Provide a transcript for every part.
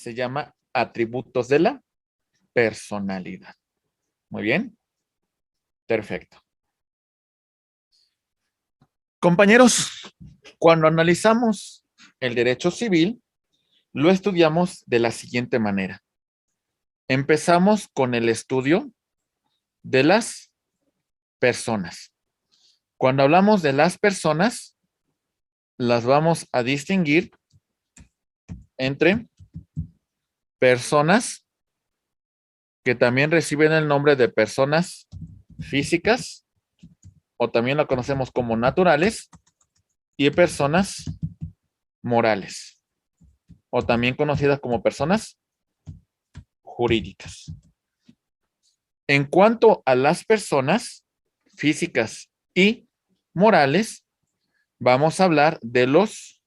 se llama atributos de la personalidad. Muy bien. Perfecto. Compañeros, cuando analizamos el derecho civil, lo estudiamos de la siguiente manera. Empezamos con el estudio de las personas. Cuando hablamos de las personas, las vamos a distinguir entre personas que también reciben el nombre de personas físicas, o también la conocemos como naturales, y personas morales, o también conocidas como personas jurídicas. En cuanto a las personas físicas y morales, vamos a hablar de los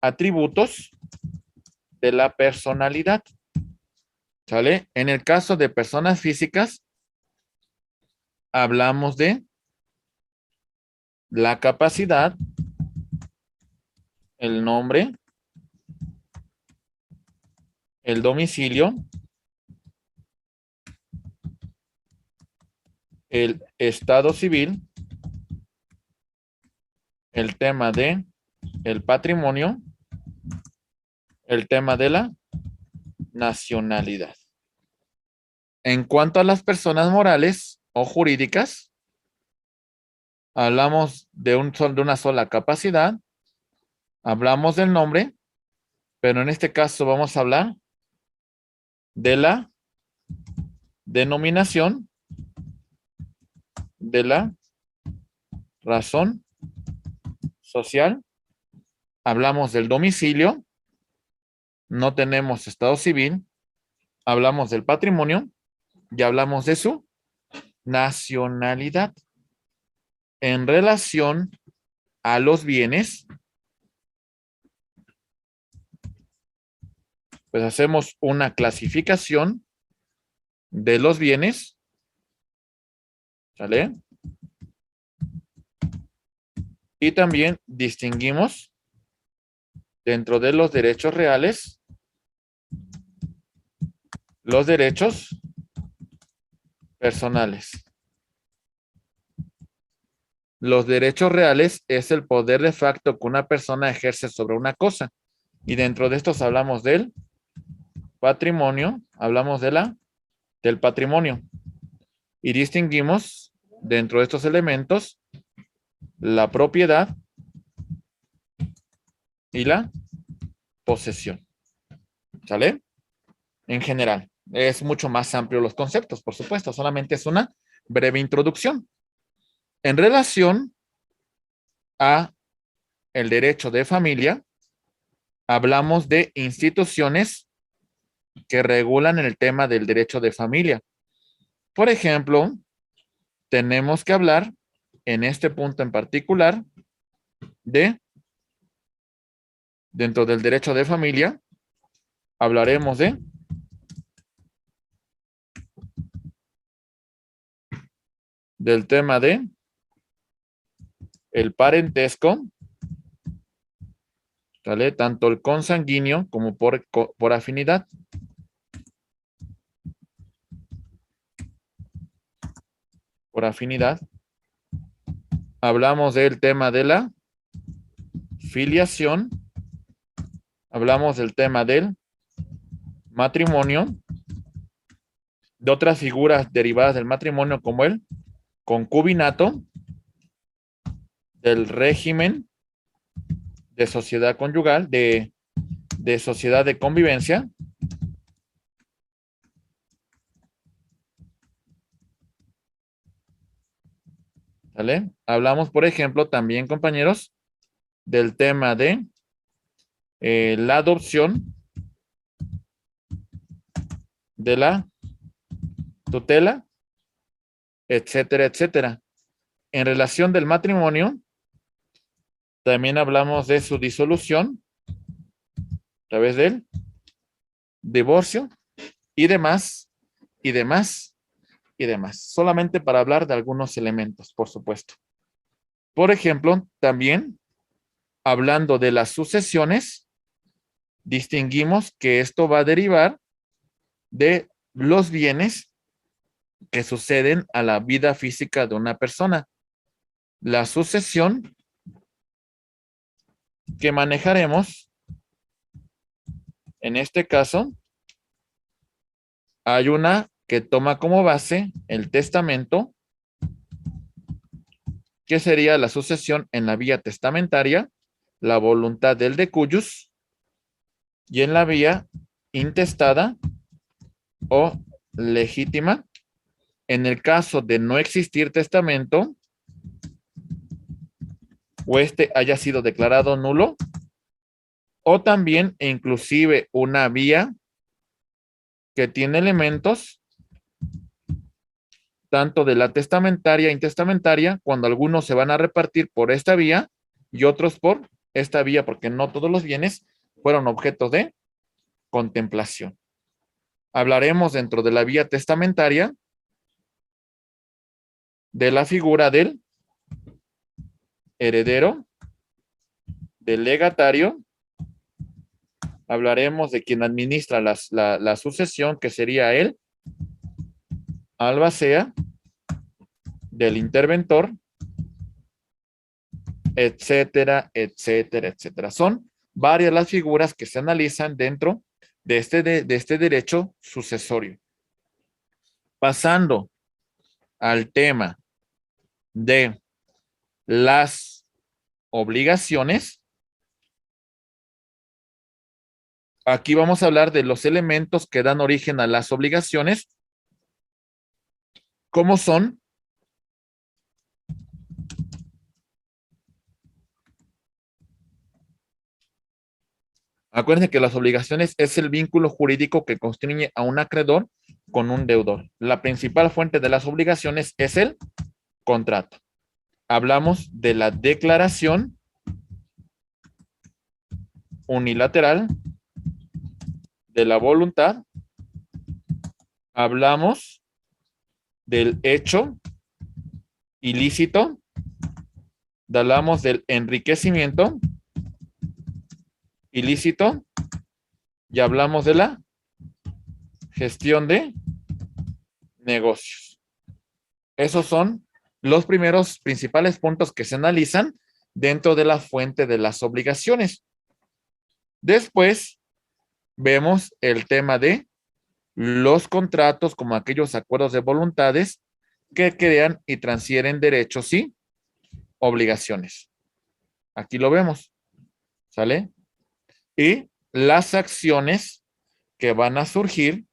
atributos de la personalidad. ¿Sale? En el caso de personas físicas, hablamos de la capacidad, el nombre, el domicilio, el estado civil, el tema de el patrimonio, el tema de la nacionalidad. En cuanto a las personas morales o jurídicas, hablamos de una sola capacidad, hablamos del nombre, pero en este caso vamos a hablar de la denominación, de la razón social, hablamos del domicilio, no tenemos estado civil, hablamos del patrimonio y hablamos de su nacionalidad. En relación a los bienes, pues hacemos una clasificación de los bienes, ¿sale? Y también distinguimos dentro de los derechos reales, los derechos personales. Los derechos reales es el poder de facto que una persona ejerce sobre una cosa. Y dentro de estos hablamos del patrimonio, hablamos del patrimonio. Y distinguimos dentro de estos elementos la propiedad y la posesión. ¿Sale? En general. Es mucho más amplio los conceptos, por supuesto. Solamente es una breve introducción. En relación a el derecho de familia, hablamos de instituciones que regulan el tema del derecho de familia. Por ejemplo, tenemos que hablar en este punto en particular dentro del derecho de familia, hablaremos del tema de el parentesco, ¿vale? Tanto el consanguíneo como por afinidad. Por afinidad. Hablamos del tema de la filiación. Hablamos del tema del matrimonio. De otras figuras derivadas del matrimonio como el concubinato, del régimen de sociedad conyugal, de sociedad de convivencia. ¿Vale? Hablamos, por ejemplo, también, compañeros, del tema de la adopción, de la tutela, etcétera, etcétera. En relación del matrimonio, también hablamos de su disolución a través del divorcio y demás, y demás, y demás. Solamente para hablar de algunos elementos, por supuesto. Por ejemplo, también hablando de las sucesiones, distinguimos que esto va a derivar de los bienes que suceden a la vida física de una persona. La sucesión que manejaremos, en este caso, hay una que toma como base el testamento, que sería la sucesión en la vía testamentaria, la voluntad del decujus, y en la vía intestada o legítima. En el caso de no existir testamento o este haya sido declarado nulo, o también e inclusive una vía que tiene elementos tanto de la testamentaria e intestamentaria, cuando algunos se van a repartir por esta vía y otros por esta vía, porque no todos los bienes fueron objeto de contemplación. Hablaremos dentro de la vía testamentaria de la figura del heredero, del legatario. Hablaremos de quien administra la sucesión, que sería el albacea, del interventor, etcétera, etcétera, etcétera. Son varias las figuras que se analizan dentro de este derecho sucesorio. Pasando al tema de las obligaciones, aquí vamos a hablar de los elementos que dan origen a las obligaciones, como son acuérdense que las obligaciones es el vínculo jurídico que constriñe a un acreedor con un deudor. La principal fuente de las obligaciones es el contrato. Hablamos de la declaración unilateral de la voluntad. Hablamos del hecho ilícito. Hablamos del enriquecimiento ilícito. Y hablamos de la gestión de negocios. Esos son los primeros principales puntos que se analizan dentro de la fuente de las obligaciones. Después vemos el tema de los contratos como aquellos acuerdos de voluntades que crean y transfieren derechos y obligaciones. Aquí lo vemos, ¿sale? Y las acciones que van a surgir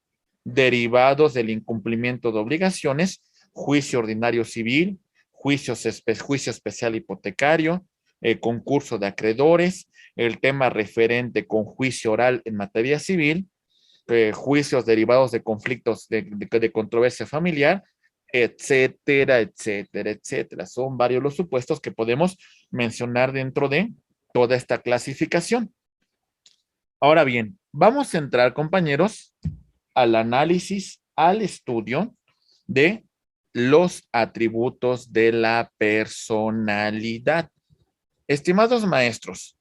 derivados del incumplimiento de obligaciones, juicio ordinario civil, juicio especial hipotecario, concurso de acreedores, el tema referente con juicio oral en materia civil, juicios derivados de conflictos de controversia familiar, etcétera, etcétera, etcétera. Son varios los supuestos que podemos mencionar dentro de toda esta clasificación. Ahora bien, vamos a entrar, compañeros, al análisis, al estudio de los atributos de la personalidad. Estimados maestros,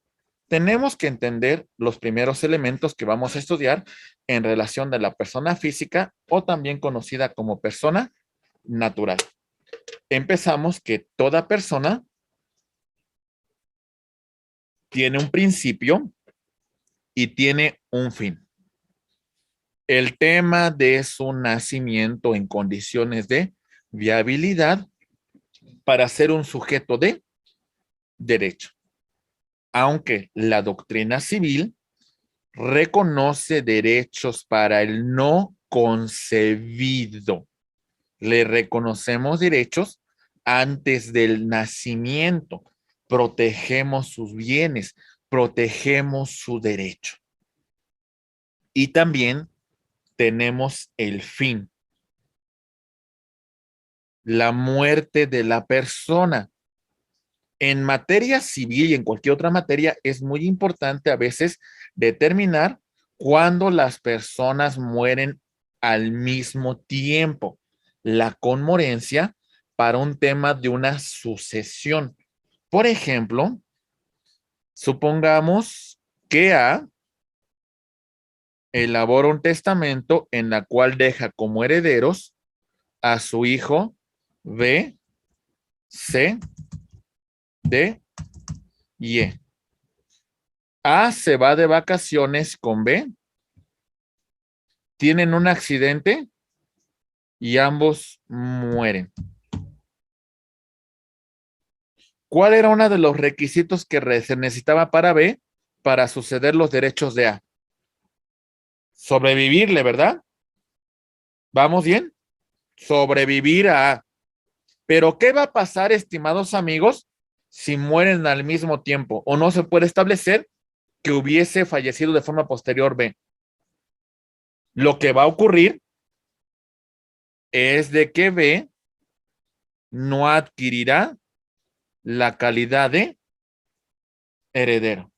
tenemos que entender los primeros elementos que vamos a estudiar en relación de la persona física o también conocida como persona natural. Empezamos que toda persona tiene un principio y tiene un fin. El tema de su nacimiento en condiciones de viabilidad para ser un sujeto de derecho. Aunque la doctrina civil reconoce derechos para el no concebido. Le reconocemos derechos antes del nacimiento. Protegemos sus bienes, protegemos su derecho. Y también tenemos el fin. La muerte de la persona. En materia civil y en cualquier otra materia es muy importante a veces determinar cuándo las personas mueren al mismo tiempo. La conmorencia para un tema de una sucesión. Por ejemplo, supongamos que A elabora un testamento en la cual deja como herederos a su hijo B, C, D y E. A se va de vacaciones con B, tienen un accidente y ambos mueren. ¿Cuál era uno de los requisitos que se necesitaba para B para suceder los derechos de A? Sobrevivirle, ¿verdad? ¿Vamos bien? Sobrevivir a A. Pero ¿qué va a pasar, estimados amigos, si mueren al mismo tiempo o no se puede establecer que hubiese fallecido de forma posterior B? Lo que va a ocurrir es de que B no adquirirá la calidad de heredero.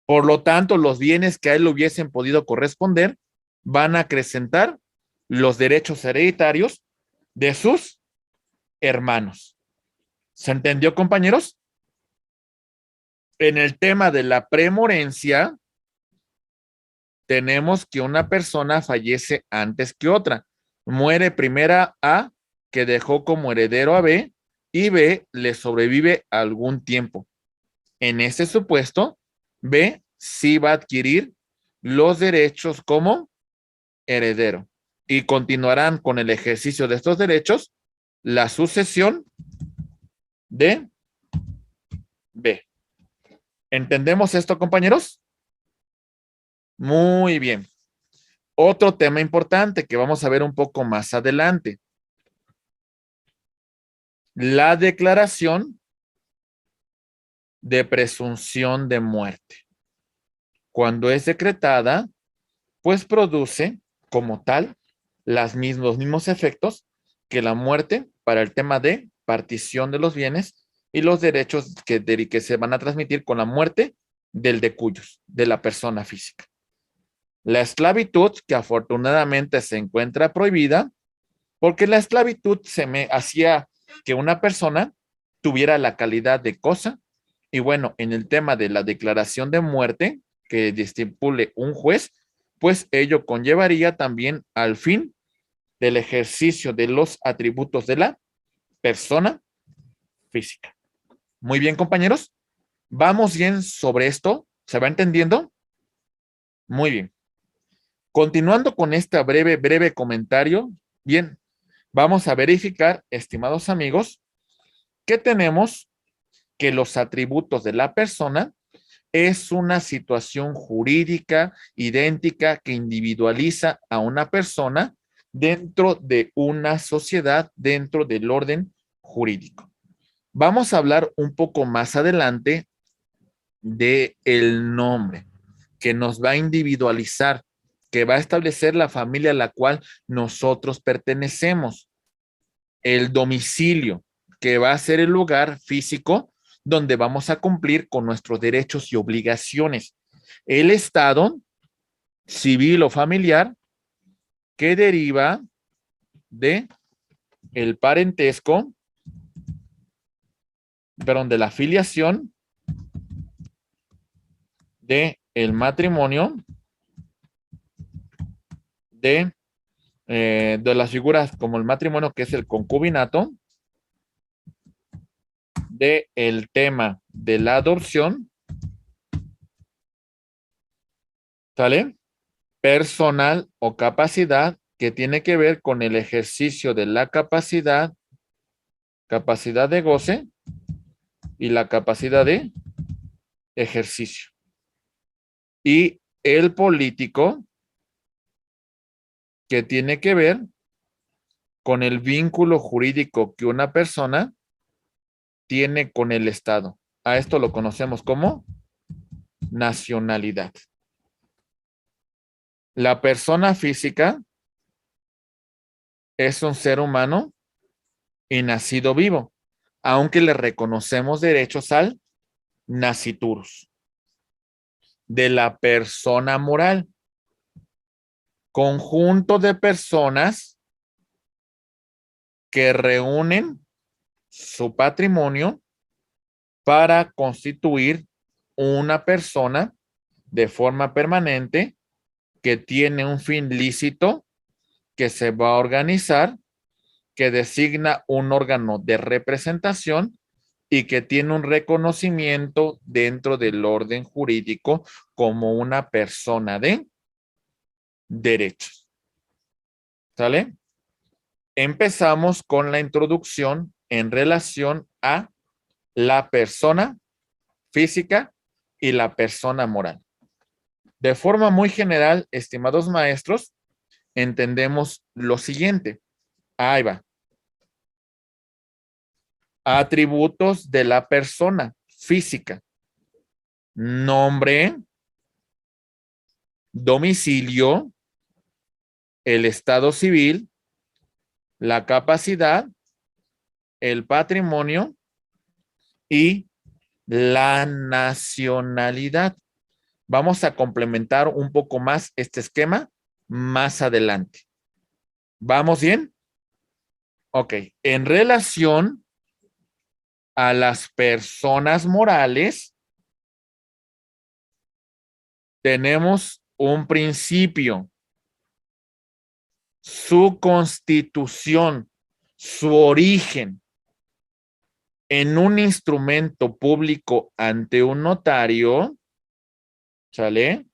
Por lo tanto, los bienes que a él le hubiesen podido corresponder van a acrecentar los derechos hereditarios de sus hermanos. ¿Se entendió, compañeros? En el tema de la premorencia, tenemos que una persona fallece antes que otra. Muere primera A, que dejó como heredero a B, y B le sobrevive algún tiempo. En ese supuesto, B sí va a adquirir los derechos como heredero y continuarán con el ejercicio de estos derechos la sucesión de B. ¿Entendemos esto, compañeros? Muy bien. Otro tema importante que vamos a ver un poco más adelante. La declaración de presunción de muerte. Cuando es decretada, pues produce como tal los mismos efectos que la muerte para el tema de partición de los bienes y los derechos que se van a transmitir con la muerte del de cuyos, de la persona física. La esclavitud, que afortunadamente se encuentra prohibida, porque la esclavitud se me hacía que una persona tuviera la calidad de cosa, y bueno, en el tema de la declaración de muerte que estipule un juez, pues ello conllevaría también al fin del ejercicio de los atributos de la persona física. Muy bien, compañeros. Vamos bien sobre esto. ¿Se va entendiendo? Muy bien. Continuando con este breve comentario, bien, vamos a verificar, estimados amigos, que tenemos que los atributos de la persona es una situación jurídica idéntica que individualiza a una persona dentro de una sociedad, dentro del orden jurídico. Vamos a hablar un poco más adelante de el nombre que nos va a individualizar, que va a establecer la familia a la cual nosotros pertenecemos, el domicilio, que va a ser el lugar físico donde vamos a cumplir con nuestros derechos y obligaciones, el estado civil o familiar que deriva de el parentesco, perdón, de la filiación, de el matrimonio, de las figuras como el matrimonio, que es el concubinato, de el tema de la adopción, ¿sale? Personal o capacidad, que tiene que ver con el ejercicio de la capacidad de goce y la capacidad de ejercicio. Y el político, que tiene que ver con el vínculo jurídico que una persona tiene con el Estado. A esto lo conocemos como nacionalidad. La persona física es un ser humano y nacido vivo, aunque le reconocemos derechos al nasciturus. De la persona moral, conjunto de personas que reúnen su patrimonio para constituir una persona de forma permanente que tiene un fin lícito, que se va a organizar, que designa un órgano de representación y que tiene un reconocimiento dentro del orden jurídico como una persona de derechos. ¿Sale? Empezamos con la introducción en relación a la persona física y la persona moral. De forma muy general, estimados maestros, entendemos lo siguiente. Ahí va. Atributos de la persona física. Nombre, domicilio, el estado civil, la capacidad, el patrimonio y la nacionalidad. Vamos a complementar un poco más este esquema más adelante. ¿Vamos bien? Ok. En relación a las personas morales, tenemos un principio, su constitución, su origen en un instrumento público ante un notario, ¿sale?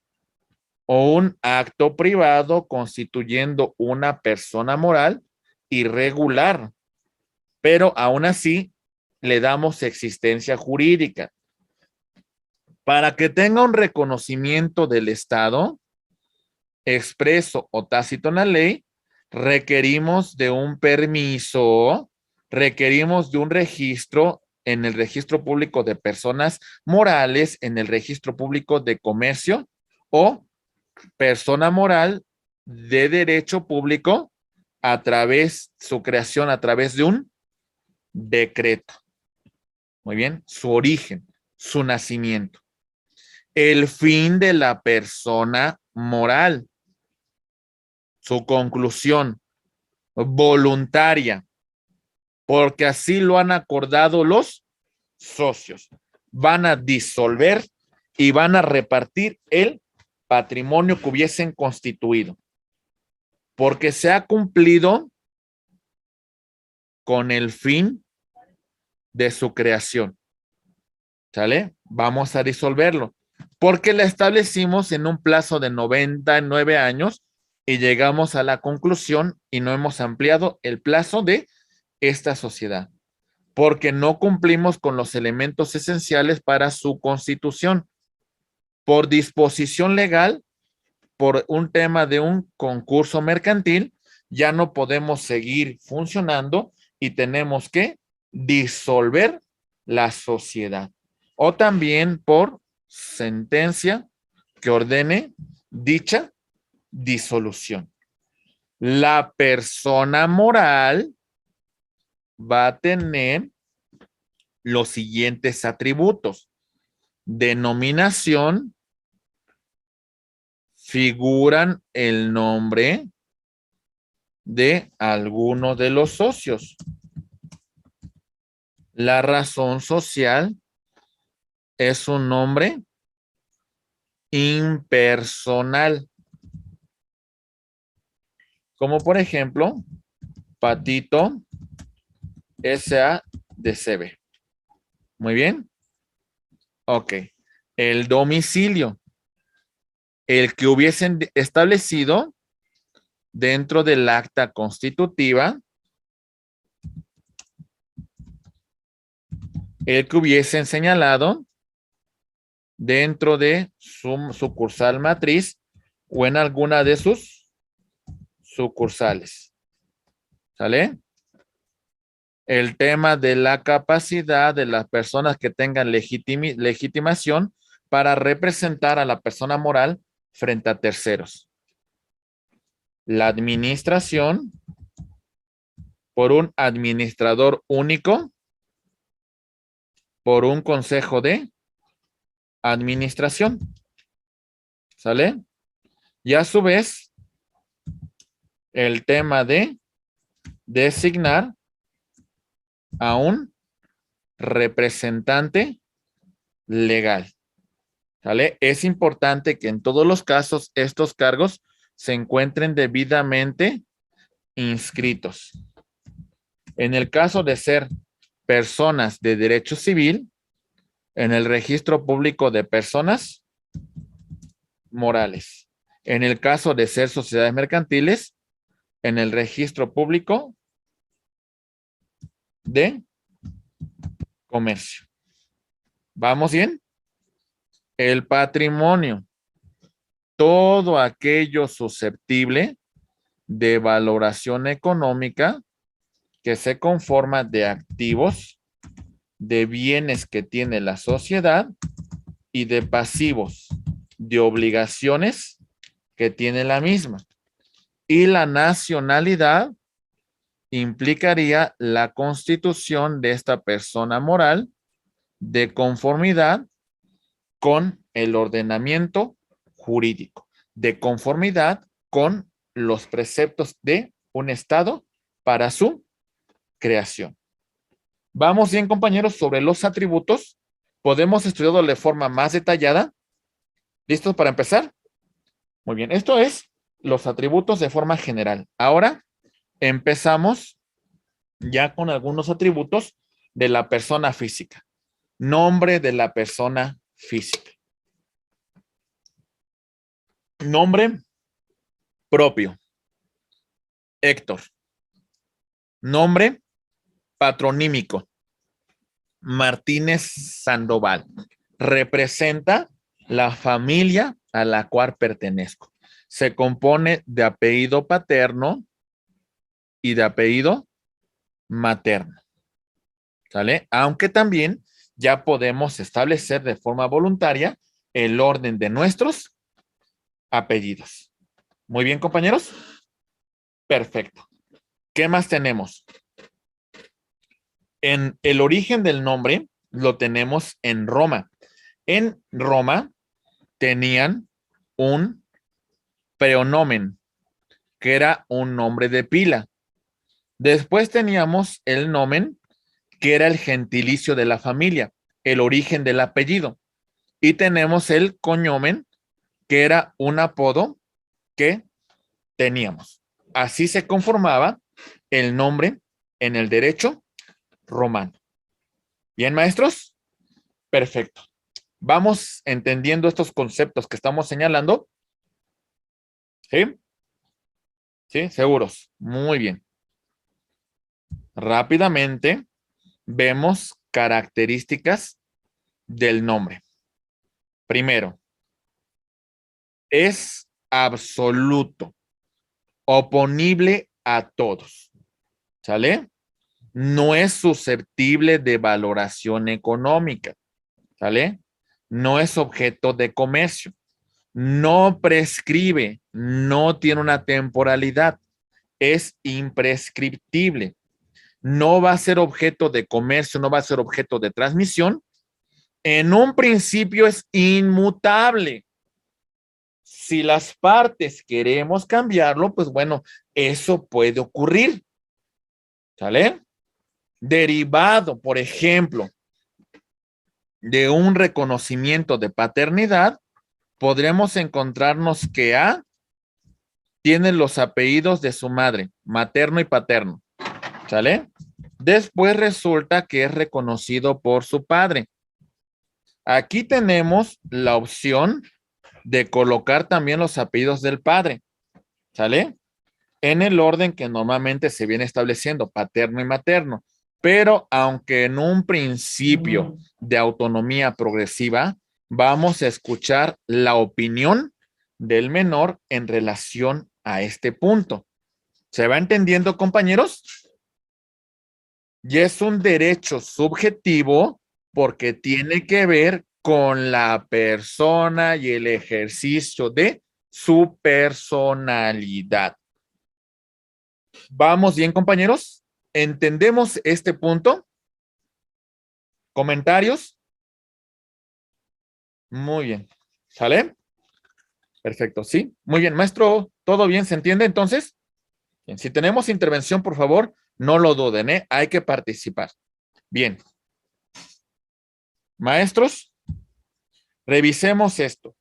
O un acto privado constituyendo una persona moral irregular, pero aún así le damos existencia jurídica. Para que tenga un reconocimiento del Estado, expreso o tácito en la ley, requerimos de un permiso, requerimos de un registro en el registro público de personas morales, en el registro público de comercio o persona moral de derecho público a través, su creación a través de un decreto. Muy bien, su origen, su nacimiento. El fin de la persona moral, su conclusión voluntaria, porque así lo han acordado los socios. Van a disolver y van a repartir el patrimonio que hubiesen constituido, porque se ha cumplido con el fin de su creación. ¿Sale? Vamos a disolverlo, porque la establecimos en un plazo de 99 años y llegamos a la conclusión y no hemos ampliado el plazo de esta sociedad, porque no cumplimos con los elementos esenciales para su constitución. Por disposición legal, por un tema de un concurso mercantil, ya no podemos seguir funcionando y tenemos que disolver la sociedad. O también por sentencia que ordene dicha disolución. La persona moral va a tener los siguientes atributos: denominación, figuran el nombre de alguno de los socios. La razón social es un nombre impersonal, como por ejemplo, Patito S.A.D.C.B. Muy bien. Ok. El domicilio, el que hubiesen establecido dentro del acta constitutiva, el que hubiesen señalado dentro de su sucursal matriz o en alguna de sus sucursales. ¿Sale? El tema de la capacidad de las personas que tengan legitimación para representar a la persona moral frente a terceros. La administración por un administrador único, por un consejo de administración. ¿Sale? Y a su vez, el tema de designar a un representante legal. ¿Sale? Es importante que en todos los casos estos cargos se encuentren debidamente inscritos. En el caso de ser personas de derecho civil, en el registro público de personas morales. En el caso de ser sociedades mercantiles, en el registro público de comercio. ¿Vamos bien? El patrimonio, todo aquello susceptible de valoración económica que se conforma de activos, de bienes que tiene la sociedad y de pasivos, de obligaciones que tiene la misma. Y la nacionalidad implicaría la constitución de esta persona moral de conformidad con el ordenamiento jurídico, de conformidad con los preceptos de un Estado para su creación. Vamos bien, compañeros, sobre los atributos. Podemos estudiarlo de forma más detallada. ¿Listos para empezar? Muy bien, esto es los atributos de forma general. Ahora empezamos ya con algunos atributos de la persona física. Nombre de la persona física. Nombre propio. Héctor. Nombre patronímico. Martínez Sandoval. Representa la familia a la cual pertenezco. Se compone de apellido paterno y de apellido materno. ¿Sale? Aunque también ya podemos establecer de forma voluntaria el orden de nuestros apellidos. Muy bien, compañeros. Perfecto. ¿Qué más tenemos? En el origen del nombre lo tenemos en Roma. En Roma tenían un preonomen, que era un nombre de pila. Después teníamos el nomen, que era el gentilicio de la familia, el origen del apellido. Y tenemos el cognomen, que era un apodo que teníamos. Así se conformaba el nombre en el derecho romano. ¿Bien, maestros? Perfecto. Vamos entendiendo estos conceptos que estamos señalando. ¿Sí? ¿Sí? ¿Seguros? Muy bien. Rápidamente vemos características del nombre. Primero, es absoluto, oponible a todos. ¿Sale? No es susceptible de valoración económica. ¿Sale? No es objeto de comercio. No prescribe, no tiene una temporalidad. Es imprescriptible. No va a ser objeto de comercio, no va a ser objeto de transmisión. En un principio es inmutable. Si las partes queremos cambiarlo, pues bueno, eso puede ocurrir. ¿Sale? Derivado, por ejemplo, de un reconocimiento de paternidad, podremos encontrarnos que A tiene los apellidos de su madre, materno y paterno. ¿Sale? Después resulta que es reconocido por su padre. Aquí tenemos la opción de colocar también los apellidos del padre. ¿Sale? En el orden que normalmente se viene estableciendo, paterno y materno. Pero aunque en un principio de autonomía progresiva, vamos a escuchar la opinión del menor en relación a este punto. ¿Se va entendiendo, compañeros? Y es un derecho subjetivo porque tiene que ver con la persona y el ejercicio de su personalidad. ¿Vamos bien, compañeros? ¿Entendemos este punto? ¿Comentarios? Muy bien. ¿Sale? Perfecto, ¿sí? Muy bien, maestro, ¿todo bien? ¿Se entiende entonces? Bien, si tenemos intervención, por favor, no lo duden, ¿eh? Hay que participar. Bien. Maestros, Revisemos esto.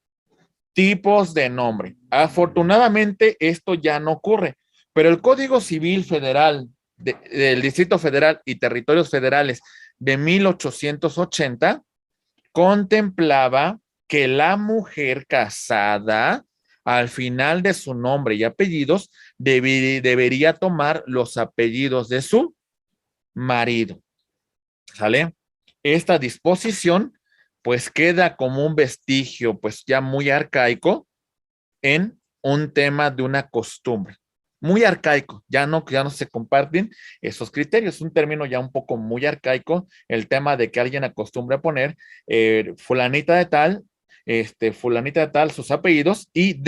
Tipos de nombre. Afortunadamente, esto ya no ocurre, pero el Código Civil Federal del Distrito Federal y Territorios Federales de 1880 contemplaba que la mujer casada, al final de su nombre y apellidos, debería tomar los apellidos de su marido. ¿Sale? Esta disposición pues queda como un vestigio pues ya muy arcaico en un tema de una costumbre. Muy arcaico, ya no se comparten esos criterios, es un término ya un poco muy arcaico, el tema de que alguien acostumbre a poner fulanita de tal, fulanita de tal, sus apellidos y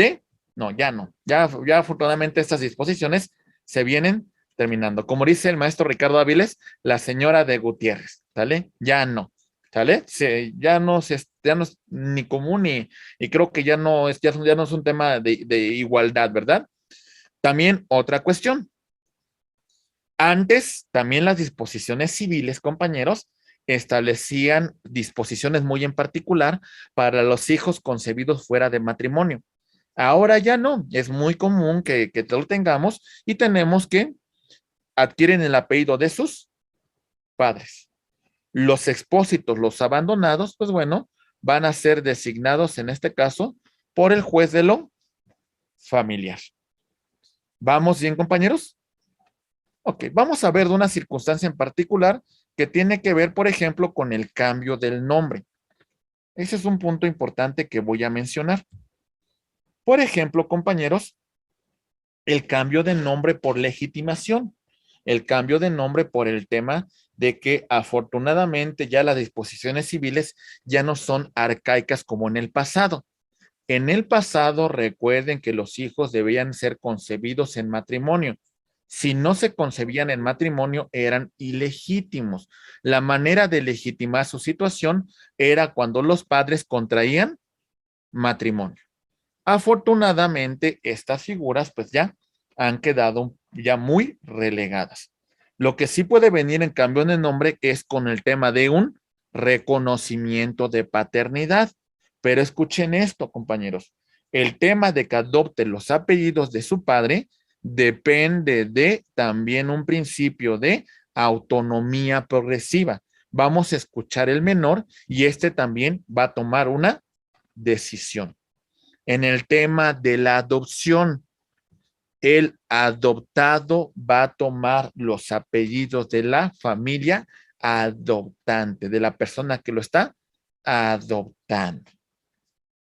no, ya afortunadamente estas disposiciones se vienen terminando. Como dice el maestro Ricardo Áviles, la señora de Gutiérrez, ¿sale? Ya no, ¿sale? Ya no es ni común y creo que ya no es un tema de igualdad, ¿verdad? También otra cuestión. Antes, también las disposiciones civiles, compañeros, establecían disposiciones muy en particular para los hijos concebidos fuera de matrimonio. Ahora ya no, es muy común que lo tengamos y tenemos que adquieren el apellido de sus padres. Los expósitos, los abandonados, pues bueno, van a ser designados en este caso por el juez de lo familiar. ¿Vamos bien, compañeros? Ok, vamos a ver de una circunstancia en particular que tiene que ver, por ejemplo, con el cambio del nombre. Ese es un punto importante que voy a mencionar. Por ejemplo, compañeros, el cambio de nombre por legitimación, el cambio de nombre por el tema de que afortunadamente ya las disposiciones civiles ya no son arcaicas como en el pasado. En el pasado, recuerden que los hijos debían ser concebidos en matrimonio. Si no se concebían en matrimonio, eran ilegítimos. La manera de legitimar su situación era cuando los padres contraían matrimonio. Afortunadamente, estas figuras pues ya han quedado ya muy relegadas. Lo que sí puede venir en cambio en el nombre es con el tema de un reconocimiento de paternidad. Pero escuchen esto, compañeros. El tema de que adopte los apellidos de su padre depende de también un principio de autonomía progresiva. Vamos a escuchar el menor y este también va a tomar una decisión. En el tema de la adopción, el adoptado va a tomar los apellidos de la familia adoptante, de la persona que lo está adoptando.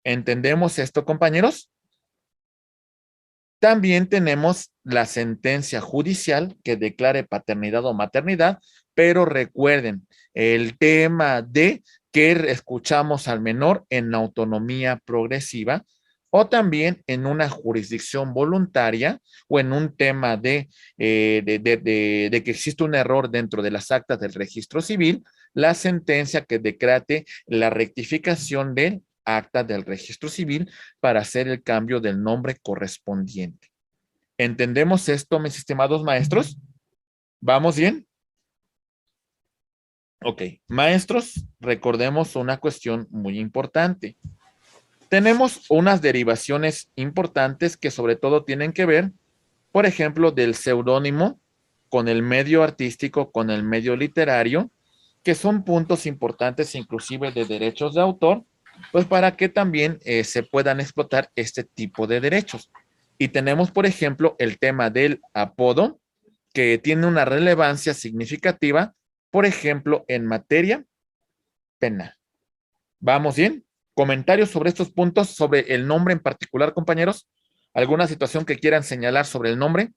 ¿Entendemos esto, compañeros? También tenemos la sentencia judicial que declare paternidad o maternidad, pero recuerden el tema de que escuchamos al menor en autonomía progresiva o también en una jurisdicción voluntaria o en un tema de que existe un error dentro de las actas del registro civil, la sentencia que decrete la rectificación del acta del registro civil para hacer el cambio del nombre correspondiente. ¿Entendemos esto, mis estimados maestros? ¿Vamos bien? Ok, maestros, recordemos una cuestión muy importante. Tenemos unas derivaciones importantes que sobre todo tienen que ver, por ejemplo, del seudónimo con el medio artístico, con el medio literario, que son puntos importantes inclusive de derechos de autor, pues para que también se puedan explotar este tipo de derechos. Y tenemos, por ejemplo, el tema del apodo, que tiene una relevancia significativa, por ejemplo, en materia penal. ¿Vamos bien? ¿Comentarios sobre estos puntos, sobre el nombre en particular, compañeros? ¿Alguna situación que quieran señalar sobre el nombre?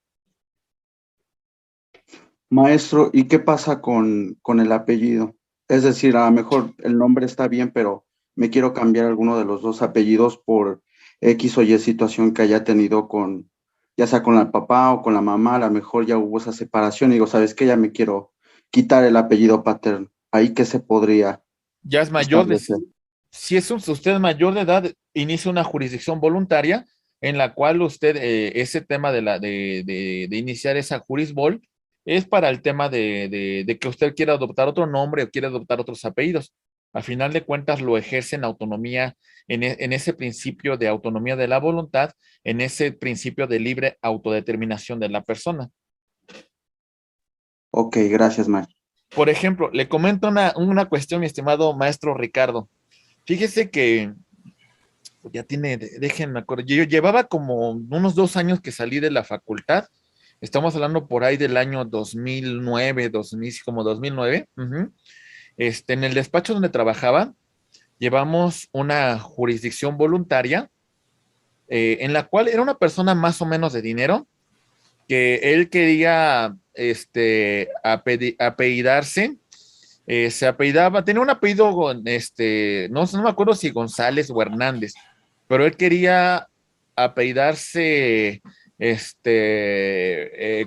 Maestro, ¿y qué pasa con el apellido? Es decir, a lo mejor el nombre está bien, pero me quiero cambiar alguno de los dos apellidos por X o Y situación que haya tenido con, ya sea con el papá o con la mamá, a lo mejor ya hubo esa separación y digo, ¿sabes qué? Ya me quiero quitar el apellido paterno. ¿Ahí qué se podría Ya es mayor de, establecer? si es usted es mayor de edad, inicia una jurisdicción voluntaria en la cual usted, ese tema de iniciar esa jurisbol es para el tema de que usted quiera adoptar otro nombre o quiere adoptar otros apellidos. A final de cuentas lo ejerce en autonomía, en ese principio de autonomía de la voluntad, en ese principio de libre autodeterminación de la persona. Ok, gracias, maestro. Por ejemplo, le comento una cuestión, mi estimado maestro Ricardo. Fíjese que ya tiene, déjenme acordar, yo llevaba como unos 2 años que salí de la facultad. Estamos hablando por ahí del año 2009, 2000, como 2009. En el despacho donde trabajaba, llevamos una jurisdicción voluntaria en la cual era una persona más o menos de dinero, que él quería apellidarse, se apellidaba, tenía un apellido, no me acuerdo si González o Hernández, pero él quería apellidarse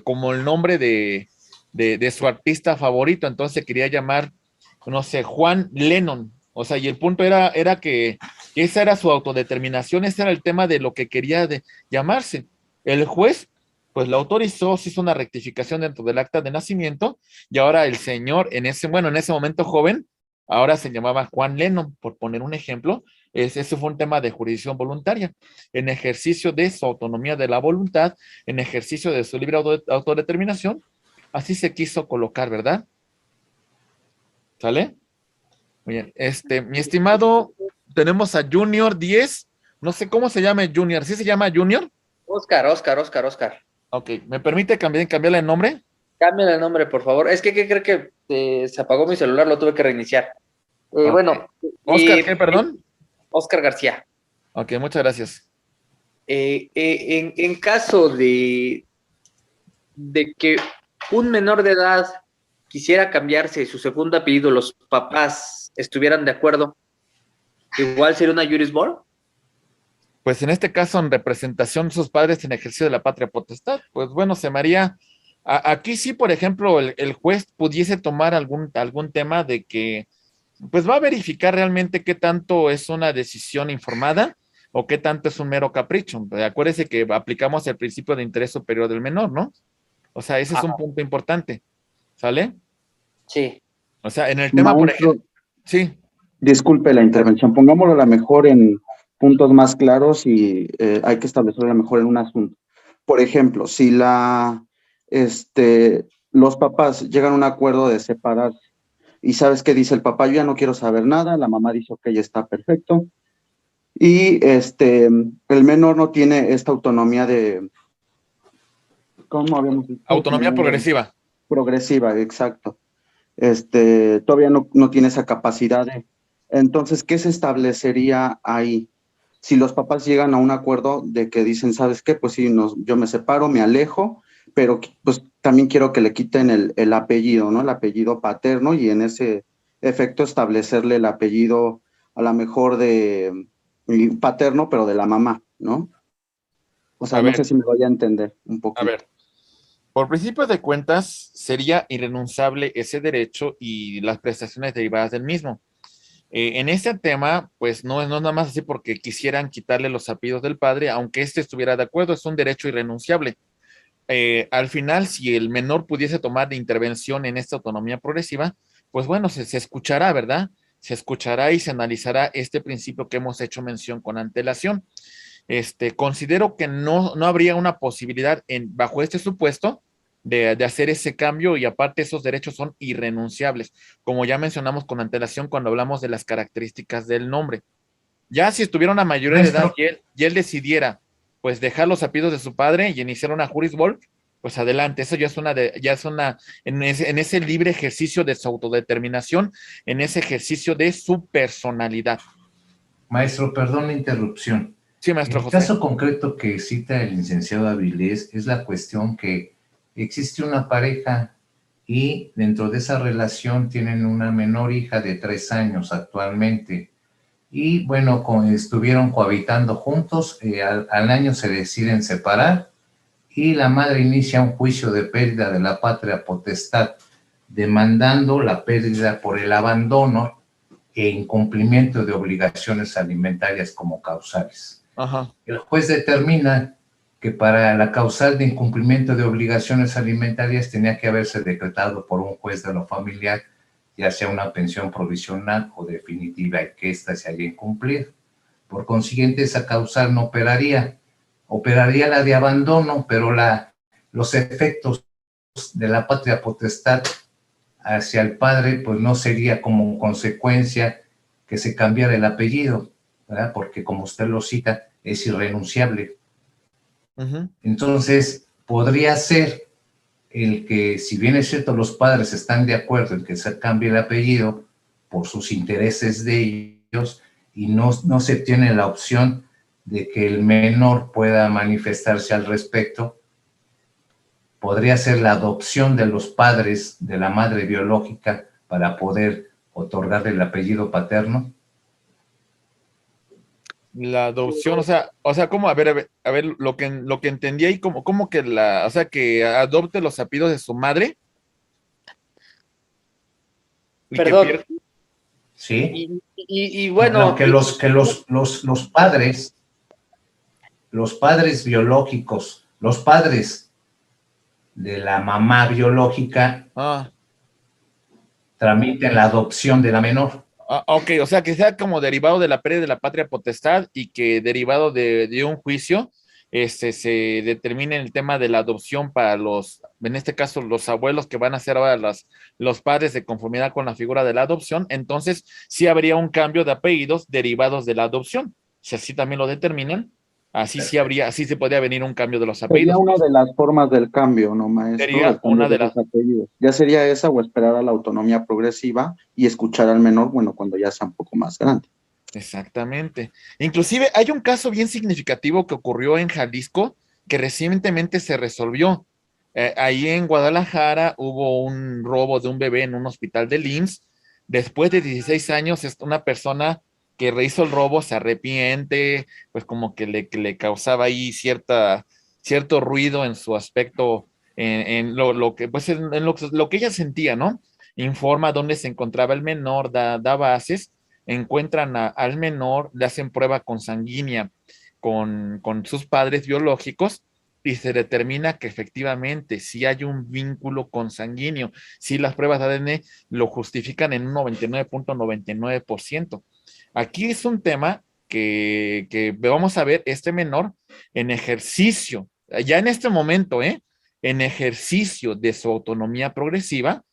como el nombre de su artista favorito, entonces se quería llamar, no sé, Juan Lennon. O sea, y el punto era que esa era su autodeterminación, ese era el tema de lo que quería llamarse. El juez, pues lo autorizó, se hizo una rectificación dentro del acta de nacimiento, y ahora el señor, en ese momento joven, ahora se llamaba Juan Lennon, por poner un ejemplo. Ese fue un tema de jurisdicción voluntaria, en ejercicio de su autonomía de la voluntad, en ejercicio de su libre autodeterminación, así se quiso colocar, ¿verdad? ¿Sale? Muy bien. Mi estimado, tenemos a Junior 10, no sé cómo se llama Junior, ¿sí se llama Junior? Oscar. Ok, ¿me permite cambiarle el nombre? Cámbiale el nombre, por favor. Es que, ¿qué cree que se apagó mi celular? Lo tuve que reiniciar. Okay. Bueno. ¿Oscar qué, perdón? Oscar García. Ok, muchas gracias. En caso de que un menor de edad quisiera cambiarse su segundo apellido, los papás estuvieran de acuerdo, ¿igual sería una juris board? Pues en este caso, en representación de sus padres en ejercicio de la patria potestad, pues bueno, se me haría, aquí sí, por ejemplo, el juez pudiese tomar algún tema de que, pues va a verificar realmente qué tanto es una decisión informada o qué tanto es un mero capricho. Acuérdese que aplicamos el principio de interés superior del menor, ¿no? O sea, ese es un punto importante, ¿sale? Sí. O sea, en el tema, Maestro, por ejemplo, sí. Disculpe la intervención, pongámoslo a lo mejor en puntos más claros y hay que establecerlo a lo mejor en un asunto. Por ejemplo, si los papás llegan a un acuerdo de separar y sabes qué dice el papá, yo ya no quiero saber nada, la mamá dice, ok, ya está perfecto, y el menor no tiene esta autonomía de, ¿cómo habíamos dicho? Autonomía progresiva. Progresiva, exacto. Todavía no tiene esa capacidad de... Entonces, ¿qué se establecería ahí? Si los papás llegan a un acuerdo de que dicen, ¿sabes qué? Pues sí, yo me separo, me alejo, pero pues también quiero que le quiten el apellido, ¿no? El apellido paterno y en ese efecto establecerle el apellido a lo mejor de paterno, pero de la mamá, ¿no? O sea, no sé si me voy a entender un poquito. A ver, por principio de cuentas, sería irrenunciable ese derecho y las prestaciones derivadas del mismo. En este tema, pues no es nada más así porque quisieran quitarle los apellidos del padre, aunque éste estuviera de acuerdo, es un derecho irrenunciable. Al final, si el menor pudiese tomar de intervención en esta autonomía progresiva, pues bueno, se escuchará, ¿verdad? Se escuchará y se analizará este principio que hemos hecho mención con antelación. Considero que no habría una posibilidad bajo este supuesto de hacer ese cambio, y aparte esos derechos son irrenunciables, como ya mencionamos con antelación cuando hablamos de las características del nombre. Ya si estuviera una mayoría de edad y él decidiera pues dejar los apellidos de su padre y iniciar una juris vol, pues adelante, eso ya es en ese libre ejercicio de su autodeterminación, en ese ejercicio de su personalidad. Maestro, perdón la interrupción. Sí, maestro El José. caso concreto que cita el licenciado Avilés es la cuestión que existe una pareja y dentro de esa relación tienen una menor hija de 3 años actualmente. Y bueno, estuvieron cohabitando juntos, al año se deciden separar y la madre inicia un juicio de pérdida de la patria potestad, demandando la pérdida por el abandono e incumplimiento de obligaciones alimentarias como causales. Ajá. El juez determina que para la causal de incumplimiento de obligaciones alimentarias tenía que haberse decretado por un juez de lo familiar, ya sea una pensión provisional o definitiva, y que ésta se haya incumplido. Por consiguiente, esa causal no operaría. Operaría la de abandono, pero los efectos de la patria potestad hacia el padre, pues no sería como consecuencia que se cambiara el apellido, ¿verdad? Porque como usted lo cita, es irrenunciable. Entonces, podría ser el que, si bien es cierto, los padres están de acuerdo en que se cambie el apellido por sus intereses de ellos, y no se tiene la opción de que el menor pueda manifestarse al respecto, podría ser la adopción de los padres de la madre biológica para poder otorgarle el apellido paterno. La adopción, o sea, ¿cómo? A ver, lo que entendí ahí, ¿cómo que o sea, que adopte los apellidos de su madre? Y Perdón. Sí. Y bueno. Que los padres biológicos, los padres de la mamá biológica tramiten la adopción de la menor. Ok, o sea, que sea como derivado de la pérdida de la patria potestad, y que derivado de un juicio se determine el tema de la adopción para en este caso, los abuelos que van a ser ahora los padres de conformidad con la figura de la adopción. Entonces sí habría un cambio de apellidos derivados de la adopción. Si así también lo determinan, así así se podría venir un cambio de los apellidos. Sería una de las formas del cambio, ¿no, maestro? Sería una de las apellidos. Ya sería esa, o esperar a la autonomía progresiva y escuchar al menor, bueno, cuando ya sea un poco más grande. Exactamente. Inclusive hay un caso bien significativo que ocurrió en Jalisco, que recientemente se resolvió. Ahí en Guadalajara hubo un robo de un bebé en un hospital del IMSS. Después de 16 años, una persona que rehizo el robo se arrepiente, pues como que le causaba ahí cierto ruido en su aspecto, en lo que, pues en lo que ella sentía, ¿no? Informa dónde se encontraba el menor, da bases, encuentran al menor, le hacen prueba consanguínea con sus padres biológicos, y se determina que efectivamente sí hay un vínculo consanguíneo, sí las pruebas de ADN lo justifican en un 99.99%. Aquí es un tema que vamos a ver este menor en ejercicio, ya en este momento, en ejercicio de su autonomía progresiva,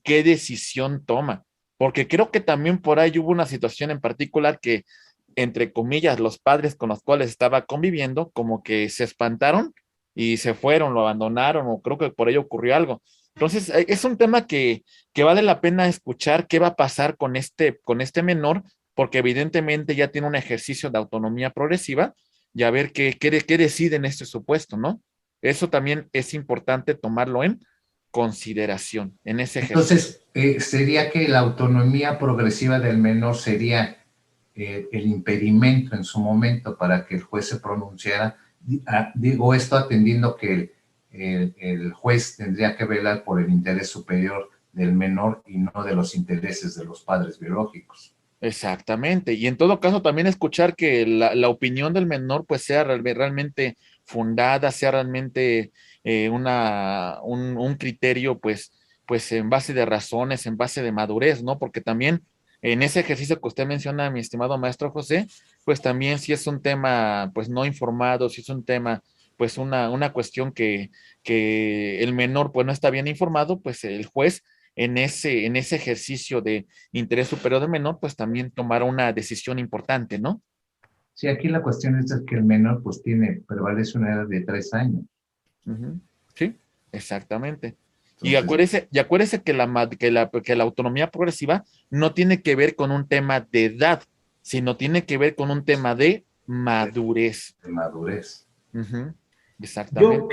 qué decisión toma. Porque creo que también por ahí hubo una situación en particular que, entre comillas, los padres con los cuales estaba conviviendo, como que se espantaron y se fueron, lo abandonaron, o creo que por ello ocurrió algo. Entonces, es un tema que vale la pena escuchar qué va a pasar con este menor, porque evidentemente ya tiene un ejercicio de autonomía progresiva, y a ver qué decide en este supuesto, ¿no? Eso también es importante tomarlo en consideración en ese ejercicio. Entonces, sería que la autonomía progresiva del menor sería el impedimento en su momento para que el juez se pronunciara. Digo esto atendiendo que el juez tendría que velar por el interés superior del menor y no de los intereses de los padres biológicos. Exactamente, y en todo caso también escuchar que la opinión del menor pues sea realmente fundada, sea realmente un criterio pues en base de razones, en base de madurez, ¿no? Porque también en ese ejercicio que usted menciona, mi estimado maestro José, pues también si es un tema pues no informado, si es un tema pues una cuestión que el menor pues no está bien informado, pues el juez en ese ejercicio de interés superior del menor, pues también tomar una decisión importante, ¿no? Sí, aquí la cuestión es que el menor pues prevalece una edad de 3 años. Sí, exactamente. Entonces, y acuérdese que la autonomía progresiva no tiene que ver con un tema de edad, sino tiene que ver con un tema de madurez. De madurez. Exactamente.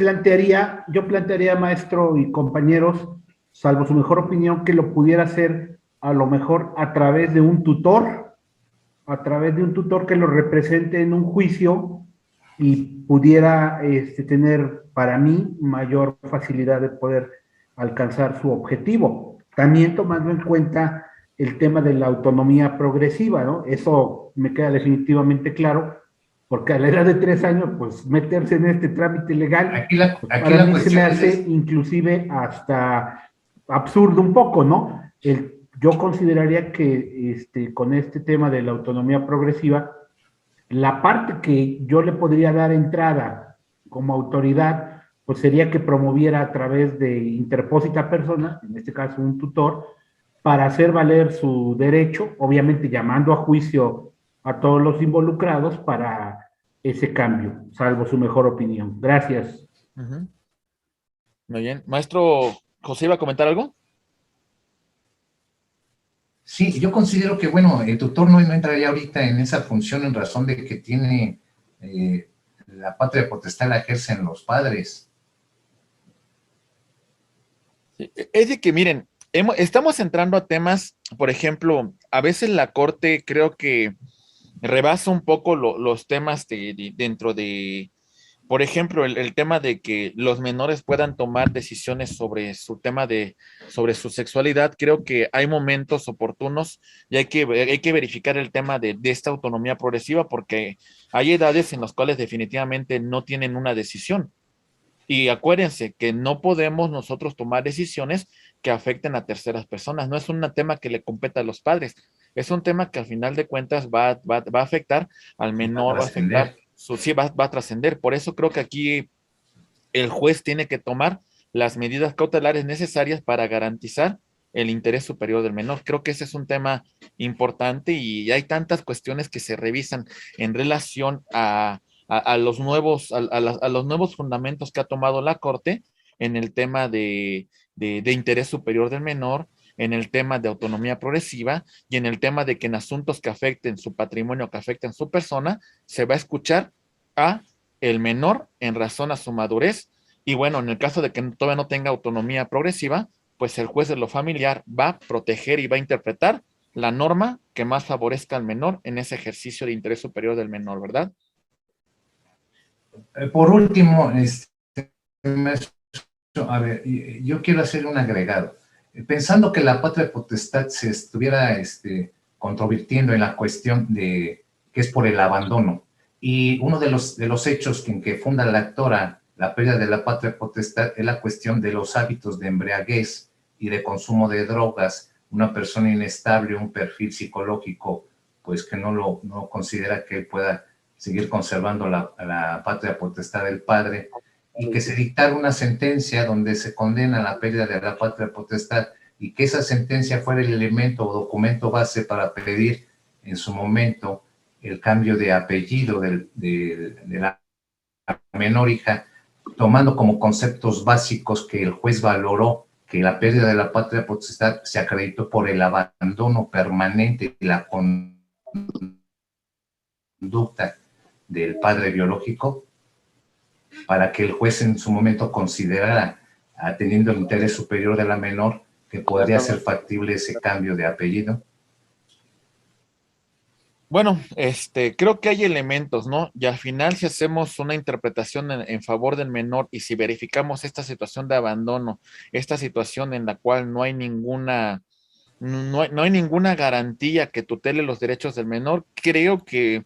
Yo plantearía, maestro y compañeros, salvo su mejor opinión, que lo pudiera hacer a lo mejor a través de un tutor que lo represente en un juicio y pudiera tener, para mí, mayor facilidad de poder alcanzar su objetivo. También tomando en cuenta el tema de la autonomía progresiva, ¿no? Eso me queda definitivamente claro, porque a la edad de 3 años, pues meterse en este trámite legal, para mí se me hace inclusive hasta absurdo un poco, ¿no? El yo consideraría que con este tema de la autonomía progresiva, la parte que yo le podría dar entrada como autoridad, pues sería que promoviera a través de interpósita persona, en este caso un tutor, para hacer valer su derecho, obviamente llamando a juicio a todos los involucrados para ese cambio, salvo su mejor opinión. Gracias. Ujú. Muy bien. Maestro José, ¿iba a comentar algo? Sí, yo considero que, bueno, el tutor no entraría ahorita en esa función en razón de que tiene la patria potestad la ejercen los padres. Sí, es de que, miren, estamos entrando a temas, por ejemplo, a veces la corte creo que rebasa un poco los temas dentro de, por ejemplo, el tema de que los menores puedan tomar decisiones sobre su tema sobre su sexualidad. Creo que hay momentos oportunos y hay que verificar el tema de esta autonomía progresiva, porque hay edades en las cuales definitivamente no tienen una decisión. Y acuérdense que no podemos nosotros tomar decisiones que afecten a terceras personas. No es un tema que le compete a los padres. Es un tema que al final de cuentas va a afectar al menor, va a afectar, sí, va a trascender. Por eso creo que aquí el juez tiene que tomar las medidas cautelares necesarias para garantizar el interés superior del menor. Creo que ese es un tema importante y hay tantas cuestiones que se revisan en relación a los nuevos fundamentos que ha tomado la Corte en el tema de interés superior del menor, en el tema de autonomía progresiva y en el tema de que en asuntos que afecten su patrimonio, que afecten su persona, se va a escuchar a el menor en razón a su madurez. Y bueno, en el caso de que todavía no tenga autonomía progresiva, pues el juez de lo familiar va a proteger y va a interpretar la norma que más favorezca al menor en ese ejercicio de interés superior del menor, ¿verdad? Por último, a ver, yo quiero hacer un agregado. Pensando que la patria potestad se estuviera controvirtiendo en la cuestión de que es por el abandono, y uno de los hechos en que funda la actora la pérdida de la patria potestad es la cuestión de los hábitos de embriaguez y de consumo de drogas. Una persona inestable, un perfil psicológico, pues que no considera que pueda seguir conservando la patria potestad del padre, y que se dictara una sentencia donde se condena la pérdida de la patria potestad y que esa sentencia fuera el elemento o documento base para pedir en su momento el cambio de apellido de la menor hija, tomando como conceptos básicos que el juez valoró que la pérdida de la patria potestad se acreditó por el abandono permanente y la conducta del padre biológico, para que el juez en su momento considerara, teniendo el interés superior de la menor, que podría ser factible ese cambio de apellido. Bueno, creo que hay elementos, ¿no? Y al final, si hacemos una interpretación en favor del menor y si verificamos esta situación de abandono, esta situación en la cual no hay ninguna garantía que tutele los derechos del menor, creo que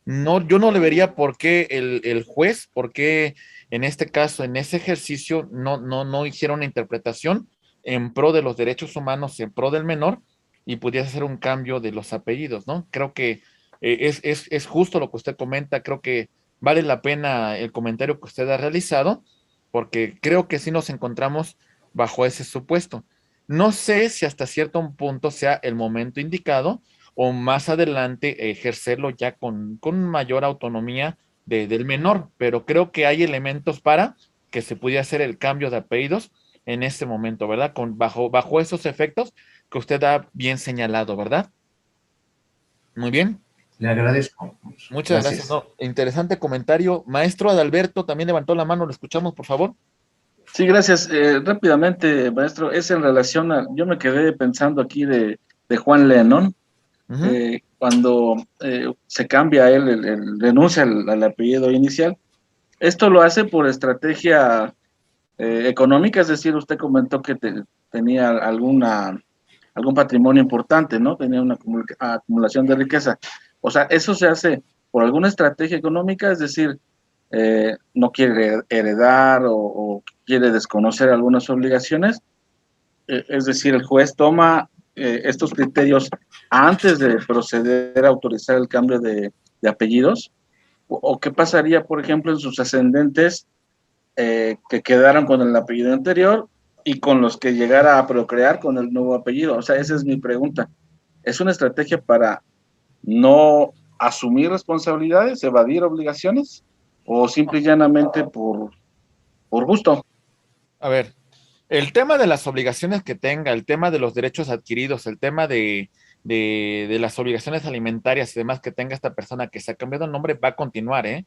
no, yo no le vería por qué el juez, por qué en este caso, en ese ejercicio, no hiciera una interpretación en pro de los derechos humanos, en pro del menor, y pudiese hacer un cambio de los apellidos, ¿no? Creo que es justo lo que usted comenta, creo que vale la pena el comentario que usted ha realizado, porque creo que sí nos encontramos bajo ese supuesto. No sé si hasta cierto punto sea el momento indicado o más adelante ejercerlo ya con mayor autonomía del menor, pero creo que hay elementos para que se pudiera hacer el cambio de apellidos en este momento, ¿verdad? Bajo esos efectos que usted ha bien señalado, ¿verdad? Muy bien. Le agradezco. Muchas gracias. No, interesante comentario. Maestro Adalberto también levantó la mano, lo escuchamos, por favor. Sí, gracias. Rápidamente, maestro, es en relación a, yo me quedé pensando aquí de Juan Lennon, cuando se cambia él, renuncia al apellido inicial. Esto lo hace por estrategia económica, es decir, usted comentó que tenía algún patrimonio importante, ¿no? Tenía una acumulación de riqueza. O sea, eso se hace por alguna estrategia económica, es decir, no quiere heredar o quiere desconocer algunas obligaciones. Es decir, el juez toma estos criterios antes de proceder a autorizar el cambio de apellidos? ¿O qué pasaría, por ejemplo, en sus ascendentes que quedaron con el apellido anterior y con los que llegara a procrear con el nuevo apellido? O sea, esa es mi pregunta. ¿Es una estrategia para no asumir responsabilidades, evadir obligaciones, o simple y llanamente por gusto? A ver, el tema de las obligaciones que tenga, el tema de los derechos adquiridos, el tema de las obligaciones alimentarias y demás que tenga esta persona que se ha cambiado el nombre, va a continuar, ¿eh?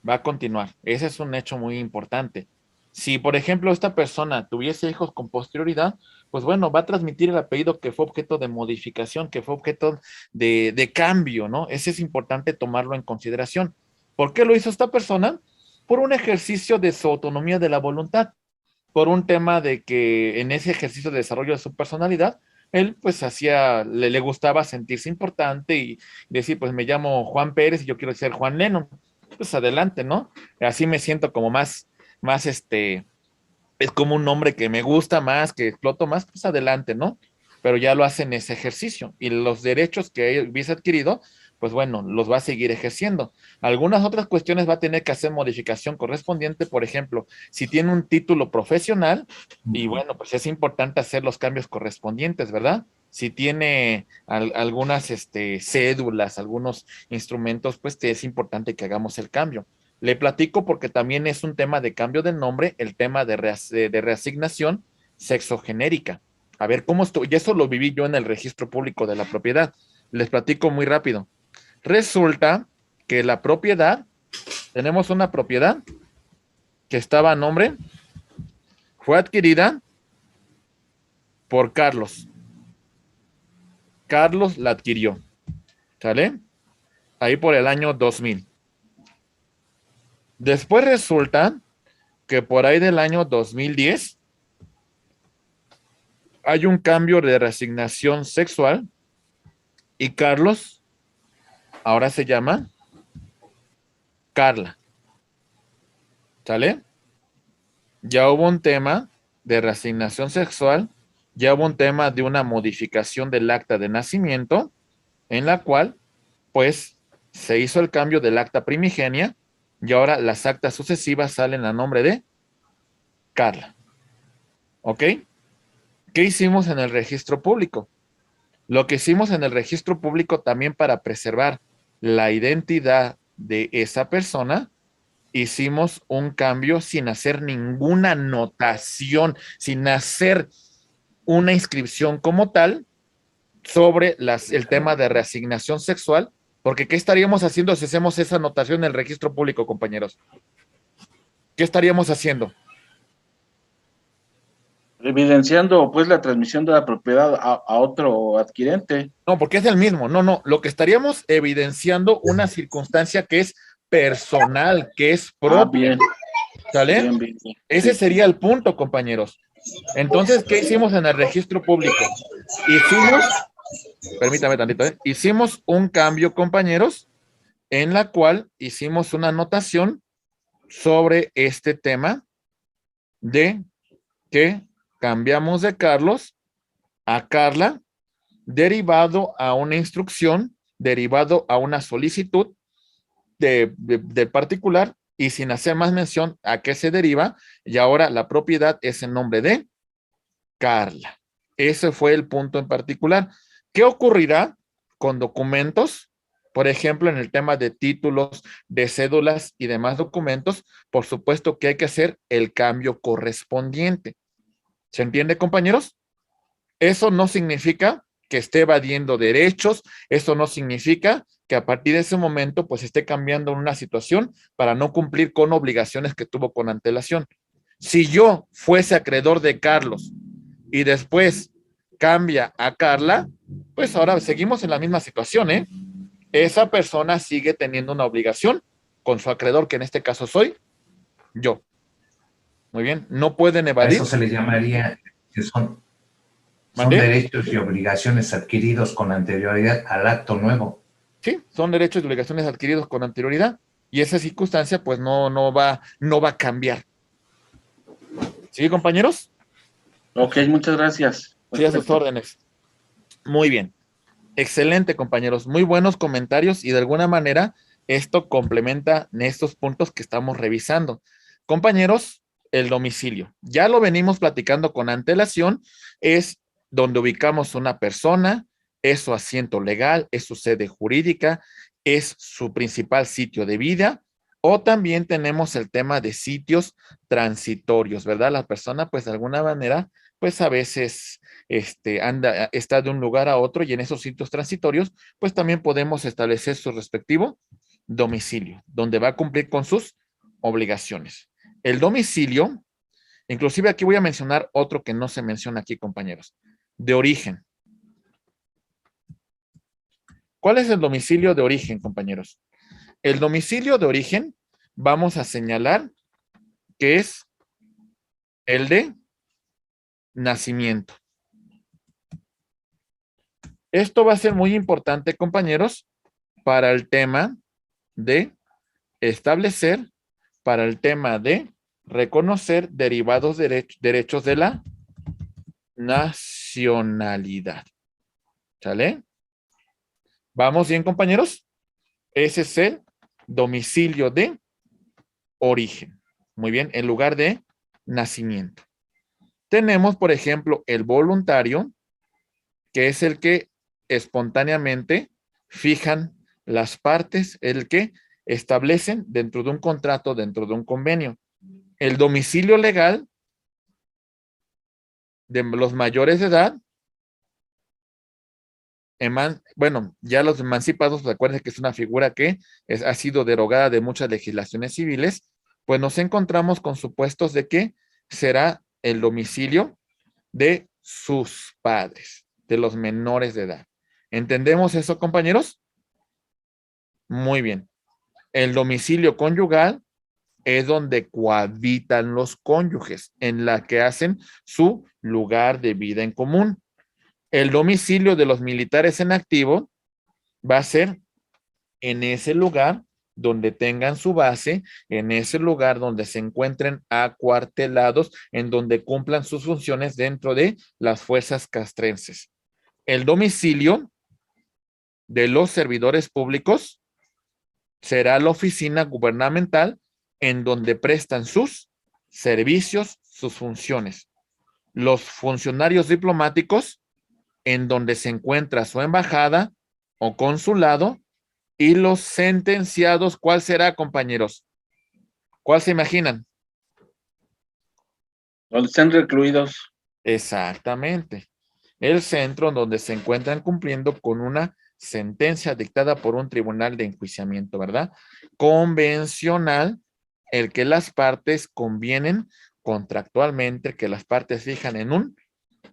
Va a continuar. Ese es un hecho muy importante. Si, por ejemplo, esta persona tuviese hijos con posterioridad, pues bueno, va a transmitir el apellido que fue objeto de modificación, que fue objeto de cambio, ¿no? Ese es importante tomarlo en consideración. ¿Por qué lo hizo esta persona? Por un ejercicio de su autonomía de la voluntad, por un tema de que en ese ejercicio de desarrollo de su personalidad, él pues le gustaba sentirse importante y decir, pues me llamo Juan Pérez y yo quiero ser Juan Lennon. Pues adelante, ¿no? Así me siento como más es como un nombre que me gusta más, que exploto más, pues adelante, ¿no? Pero ya lo hacen ese ejercicio y los derechos que hubiese adquirido, pues bueno, los va a seguir ejerciendo. Algunas otras cuestiones va a tener que hacer modificación correspondiente, por ejemplo, si tiene un título profesional, y bueno, pues es importante hacer los cambios correspondientes, ¿verdad? Si tiene algunas cédulas, algunos instrumentos, pues es importante que hagamos el cambio. Le platico porque también es un tema de cambio de nombre, el tema de reasignación sexogenérica. A ver, ¿cómo estoy? Y eso lo viví yo en el registro público de la propiedad. Les platico muy rápido. Resulta que la propiedad, tenemos una propiedad que estaba a nombre, fue adquirida por Carlos. Carlos la adquirió, ¿sale? Ahí por el año 2000. Después resulta que por ahí del año 2010 hay un cambio de reasignación sexual y Carlos ahora se llama Carla. ¿Sale? Ya hubo un tema de reasignación sexual, ya hubo un tema de una modificación del acta de nacimiento, en la cual, pues, se hizo el cambio del acta primigenia y ahora las actas sucesivas salen a nombre de Carla. ¿Ok? ¿Qué hicimos en el registro público? Lo que hicimos en el registro público también para preservar la identidad de esa persona, hicimos un cambio sin hacer ninguna anotación, sin hacer una inscripción como tal sobre el tema de reasignación sexual, porque ¿qué estaríamos haciendo si hacemos esa anotación en el registro público, compañeros? ¿Qué estaríamos haciendo? Evidenciando pues la transmisión de la propiedad a otro adquirente. No, porque es el mismo. No. Lo que estaríamos evidenciando una circunstancia que es personal, que es propia. Bien. ¿Sale? Bien. Ese sería el punto, compañeros. Entonces, ¿qué hicimos en el registro público? Permítame tantito, hicimos un cambio, compañeros, en la cual hicimos una anotación sobre este tema de que cambiamos de Carlos a Carla, derivado a una instrucción, derivado a una solicitud de particular y sin hacer más mención a qué se deriva, y ahora la propiedad es en nombre de Carla. Ese fue el punto en particular. ¿Qué ocurrirá con documentos? Por ejemplo, en el tema de títulos, de cédulas y demás documentos, por supuesto que hay que hacer el cambio correspondiente. ¿Se entiende, compañeros? Eso no significa que esté evadiendo derechos, eso no significa que a partir de ese momento pues esté cambiando una situación para no cumplir con obligaciones que tuvo con antelación. Si yo fuese acreedor de Carlos y después cambia a Carla, pues ahora seguimos en la misma situación, ¿eh? Esa persona sigue teniendo una obligación con su acreedor, que en este caso soy yo. Muy bien, no pueden evadir. A eso se le llamaría que son derechos y obligaciones adquiridos con anterioridad al acto nuevo. Sí, son derechos y obligaciones adquiridos con anterioridad. Y esa circunstancia, pues, no va a cambiar. ¿Sí, compañeros? Ok, muchas gracias. Sí, a sus órdenes. Muy bien. Excelente, compañeros. Muy buenos comentarios y de alguna manera esto complementa en estos puntos que estamos revisando. Compañeros, el domicilio. Ya lo venimos platicando con antelación. Es donde ubicamos una persona, es su asiento legal, es su sede jurídica, es su principal sitio de vida, o también tenemos el tema de sitios transitorios, ¿verdad? La persona, pues de alguna manera, pues a veces está de un lugar a otro y en esos sitios transitorios, pues también podemos establecer su respectivo domicilio, donde va a cumplir con sus obligaciones. El domicilio, inclusive aquí voy a mencionar otro que no se menciona aquí, compañeros, de origen. ¿Cuál es el domicilio de origen, compañeros? El domicilio de origen, vamos a señalar que es el de nacimiento. Esto va a ser muy importante, compañeros, para el tema de establecer, para el tema de reconocer derivados derechos de la nacionalidad. ¿Sale? ¿Vamos bien, compañeros? Ese es el domicilio de origen. Muy bien, en lugar de nacimiento. Tenemos, por ejemplo, el voluntario, que es el que espontáneamente fijan las partes, el que establecen dentro de un contrato, dentro de un convenio. El domicilio legal de los mayores de edad, bueno, ya los emancipados, recuerden que es una figura que ha sido derogada de muchas legislaciones civiles, pues nos encontramos con supuestos de que será el domicilio de sus padres, de los menores de edad. ¿Entendemos eso, compañeros? Muy bien. El domicilio conyugal es donde cohabitan los cónyuges, en la que hacen su lugar de vida en común. El domicilio de los militares en activo va a ser en ese lugar donde tengan su base, en ese lugar donde se encuentren acuartelados, en donde cumplan sus funciones dentro de las fuerzas castrenses. El domicilio de los servidores públicos será la oficina gubernamental en donde prestan sus servicios, sus funciones. Los funcionarios diplomáticos en donde se encuentra su embajada o consulado, y los sentenciados, ¿cuál será, compañeros? ¿Cuál se imaginan? Donde estén recluidos. Exactamente. El centro donde se encuentran cumpliendo con una sentencia dictada por un tribunal de enjuiciamiento, ¿verdad? Convencional, el que las partes convienen contractualmente, que las partes fijan en un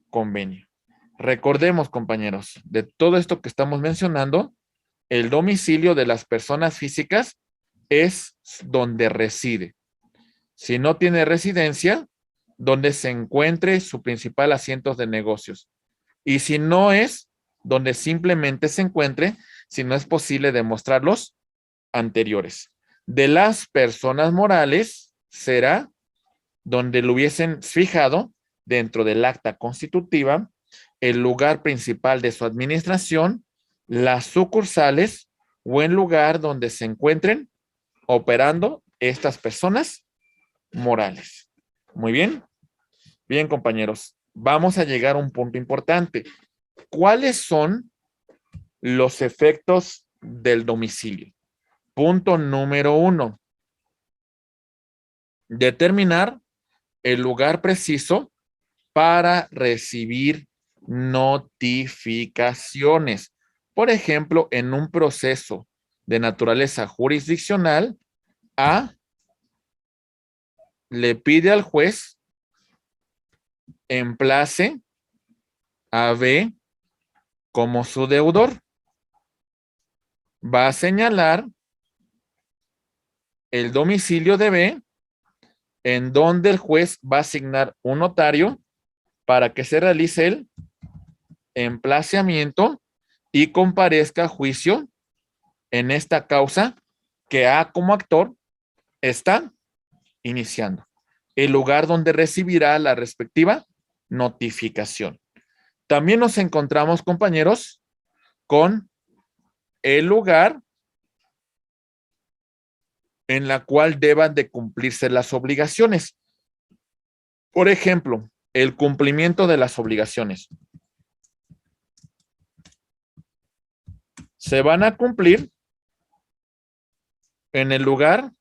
convenio. Recordemos, compañeros, de todo esto que estamos mencionando, el domicilio de las personas físicas es donde reside. Si no tiene residencia, donde se encuentre su principal asiento de negocios. Y si no es, donde simplemente se encuentre, si no es posible demostrar los anteriores. De las personas morales, será donde lo hubiesen fijado dentro del acta constitutiva, el lugar principal de su administración, las sucursales o el lugar donde se encuentren operando estas personas morales. Muy bien. Bien, compañeros, vamos a llegar a un punto importante. ¿Cuáles son los efectos del domicilio? Punto número 1. Determinar el lugar preciso para recibir notificaciones. Por ejemplo, en un proceso de naturaleza jurisdiccional, A le pide al juez emplace a B como su deudor. Va a señalar el domicilio de B, en donde el juez va a asignar un notario para que se realice el emplazamiento y comparezca a juicio en esta causa que A como actor está iniciando. El lugar donde recibirá la respectiva notificación. También nos encontramos, compañeros, con el lugar en la cual deban de cumplirse las obligaciones. Por ejemplo, el cumplimiento de las obligaciones. Se van a cumplir en el lugar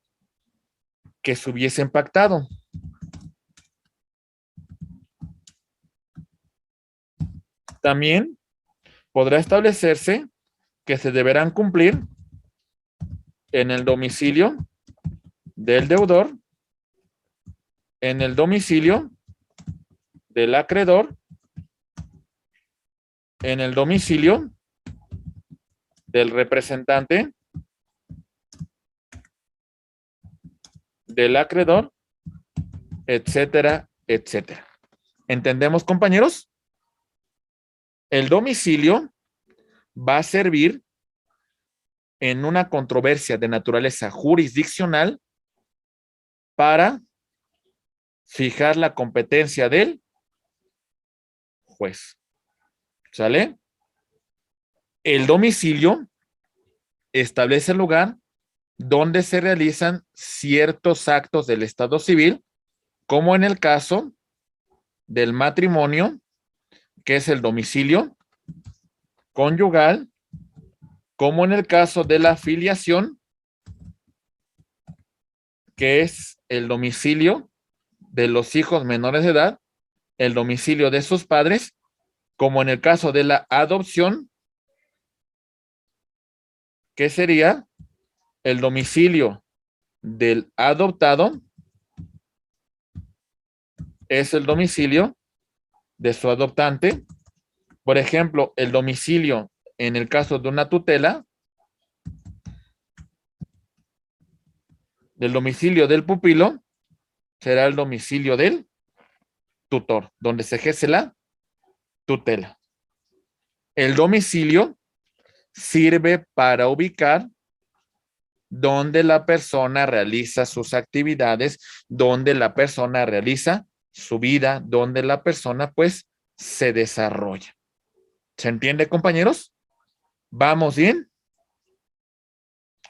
que se hubiesen pactado. También podrá establecerse que se deberán cumplir en el domicilio del deudor, en el domicilio del acreedor, en el domicilio del representante del acreedor, etcétera, etcétera. ¿Entendemos, compañeros? El domicilio va a servir en una controversia de naturaleza jurisdiccional para fijar la competencia del juez. ¿Sale? El domicilio establece el lugar donde se realizan ciertos actos del Estado civil, como en el caso del matrimonio, que es el domicilio conyugal, como en el caso de la filiación, que es el domicilio de los hijos menores de edad, el domicilio de sus padres, como en el caso de la adopción, que sería el domicilio del adoptado, es el domicilio de su adoptante. Por ejemplo, el domicilio en el caso de una tutela, del domicilio del pupilo, será el domicilio del tutor, donde se ejerce la tutela. El domicilio sirve para ubicar donde la persona realiza sus actividades, donde la persona realiza su vida, donde la persona pues se desarrolla. ¿Se entiende, compañeros? ¿Vamos bien?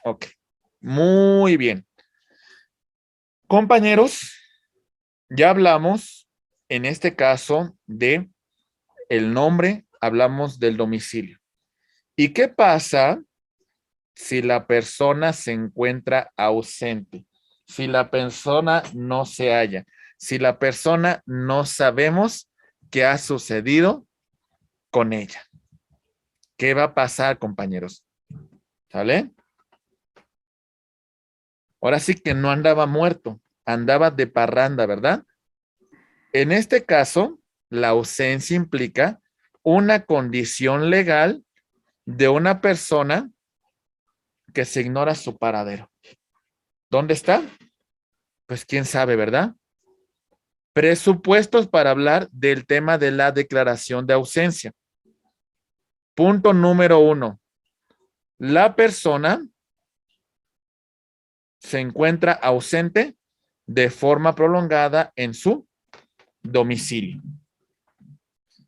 Ok, muy bien. Compañeros, ya hablamos en este caso de el nombre, hablamos del domicilio. ¿Y qué pasa si la persona se encuentra ausente? Si la persona no se halla, si la persona no sabemos qué ha sucedido con ella. ¿Qué va a pasar, compañeros? ¿Sale? Ahora sí que no andaba muerto, andaba de parranda, ¿verdad? En este caso, la ausencia implica una condición legal de una persona que se ignora su paradero. ¿Dónde está? Pues quién sabe, ¿verdad? Presupuestos para hablar del tema de la declaración de ausencia. Punto número 1. La persona se encuentra ausente de forma prolongada en su domicilio.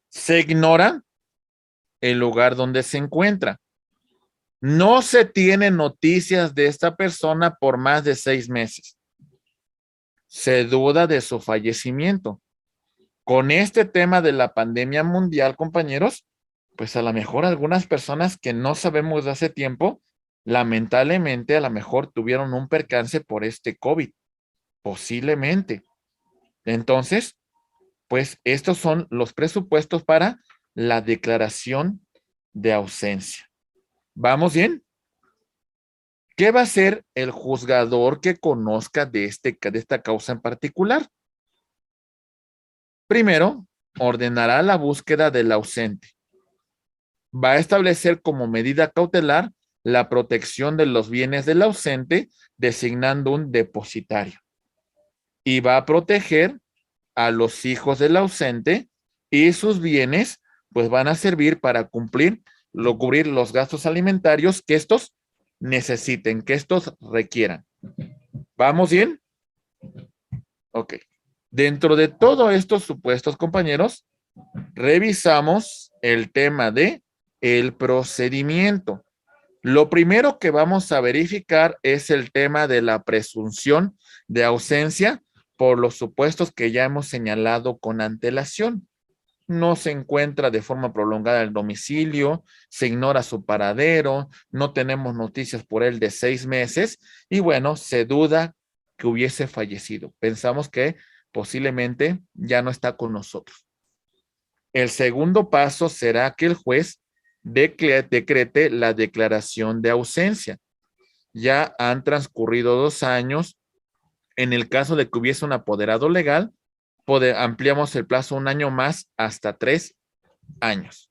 Se ignora el lugar donde se encuentra. No se tiene noticias de esta persona por más de 6 meses. Se duda de su fallecimiento. Con este tema de la pandemia mundial, compañeros, pues a lo mejor algunas personas que no sabemos de hace tiempo, lamentablemente a lo mejor tuvieron un percance por este COVID. Posiblemente. Entonces, pues estos son los presupuestos para la declaración de ausencia. ¿Vamos bien? ¿Qué va a hacer el juzgador que conozca de esta causa en particular? Primero, ordenará la búsqueda del ausente. Va a establecer como medida cautelar la protección de los bienes del ausente, designando un depositario. Y va a proteger a los hijos del ausente y sus bienes, pues van a servir para cubrir los gastos alimentarios que estos necesiten, que estos requieran. ¿Vamos bien? Ok. Dentro de todos estos supuestos, compañeros, revisamos el tema de el procedimiento. Lo primero que vamos a verificar es el tema de la presunción de ausencia por los supuestos que ya hemos señalado con antelación. No se encuentra de forma prolongada el domicilio, se ignora su paradero, no tenemos noticias por él de 6 meses y bueno, se duda que hubiese fallecido. Pensamos que posiblemente ya no está con nosotros. El segundo paso será que el juez decrete la declaración de ausencia. Ya han transcurrido 2 años. En el caso de que hubiese un apoderado legal, ampliamos el plazo 1 año más hasta 3 años.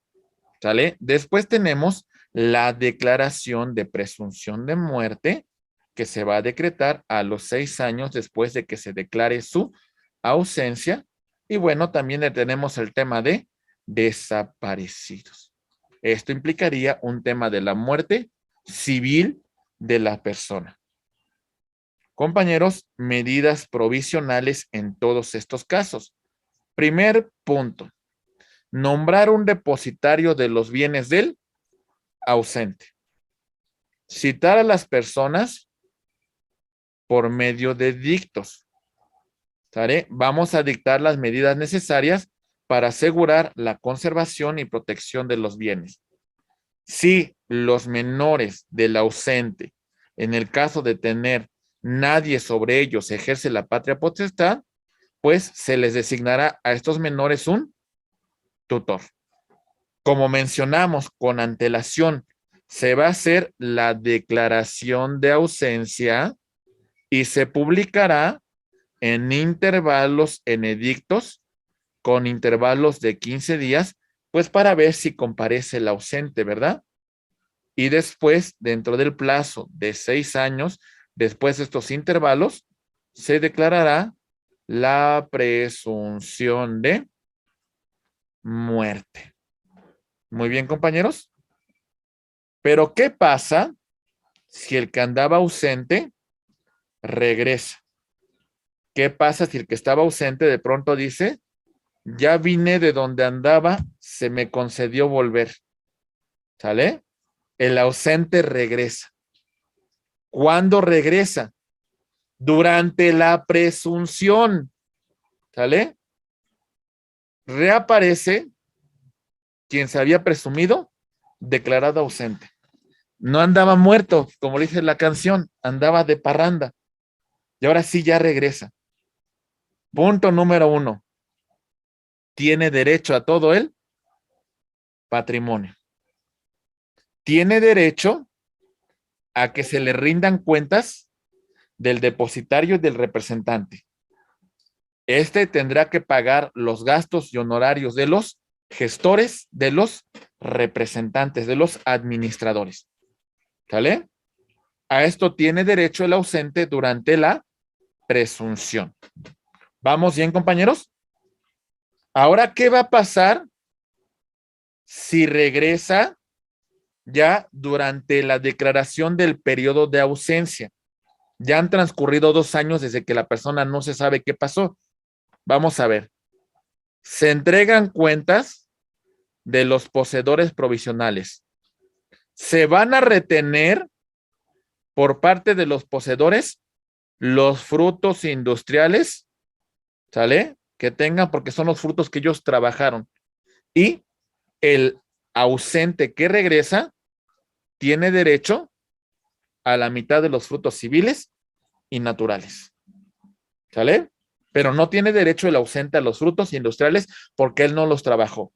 ¿Sale? Después tenemos la declaración de presunción de muerte que se va a decretar a los 6 años después de que se declare su ausencia. Y bueno, también tenemos el tema de desaparecidos. Esto implicaría un tema de la muerte civil de la persona. Compañeros, medidas provisionales en todos estos casos. Primer punto, nombrar un depositario de los bienes del ausente. Citar a las personas por medio de dictos. ¿Sale? Vamos a dictar las medidas necesarias para asegurar la conservación y protección de los bienes. Si los menores del ausente, en el caso de tener nadie sobre ellos ejerce la patria potestad, pues se les designará a estos menores un tutor. Como mencionamos con antelación, se va a hacer la declaración de ausencia y se publicará en intervalos, en edictos, con intervalos de 15 días, pues para ver si comparece el ausente, ¿verdad? Y después, dentro del plazo de 6 años, después de estos intervalos, se declarará la presunción de muerte. Muy bien, compañeros. Pero, ¿qué pasa si el que andaba ausente regresa? ¿Qué pasa si el que estaba ausente de pronto dice, ya vine de donde andaba, se me concedió volver? ¿Sale? El ausente regresa. ¿Cuándo regresa? Durante la presunción. ¿Sale? Reaparece quien se había presumido declarado ausente. No andaba muerto, como dice la canción, andaba de parranda. Y ahora sí ya regresa. Punto número 1. Tiene derecho a todo el patrimonio. Tiene derecho a que se le rindan cuentas del depositario y del representante. Este tendrá que pagar los gastos y honorarios de los gestores, de los representantes, de los administradores. ¿Sale? A esto tiene derecho el ausente durante la presunción. ¿Vamos bien, compañeros? Ahora, ¿qué va a pasar si regresa ya durante la declaración del periodo de ausencia? Ya han transcurrido 2 años desde que la persona no se sabe qué pasó. Vamos a ver. Se entregan cuentas de los poseedores provisionales. Se van a retener por parte de los poseedores los frutos industriales, ¿sale? Que tengan, porque son los frutos que ellos trabajaron. Y el ausente que regresa tiene derecho a la mitad de los frutos civiles y naturales. ¿Sale? Pero no tiene derecho el ausente a los frutos industriales porque él no los trabajó.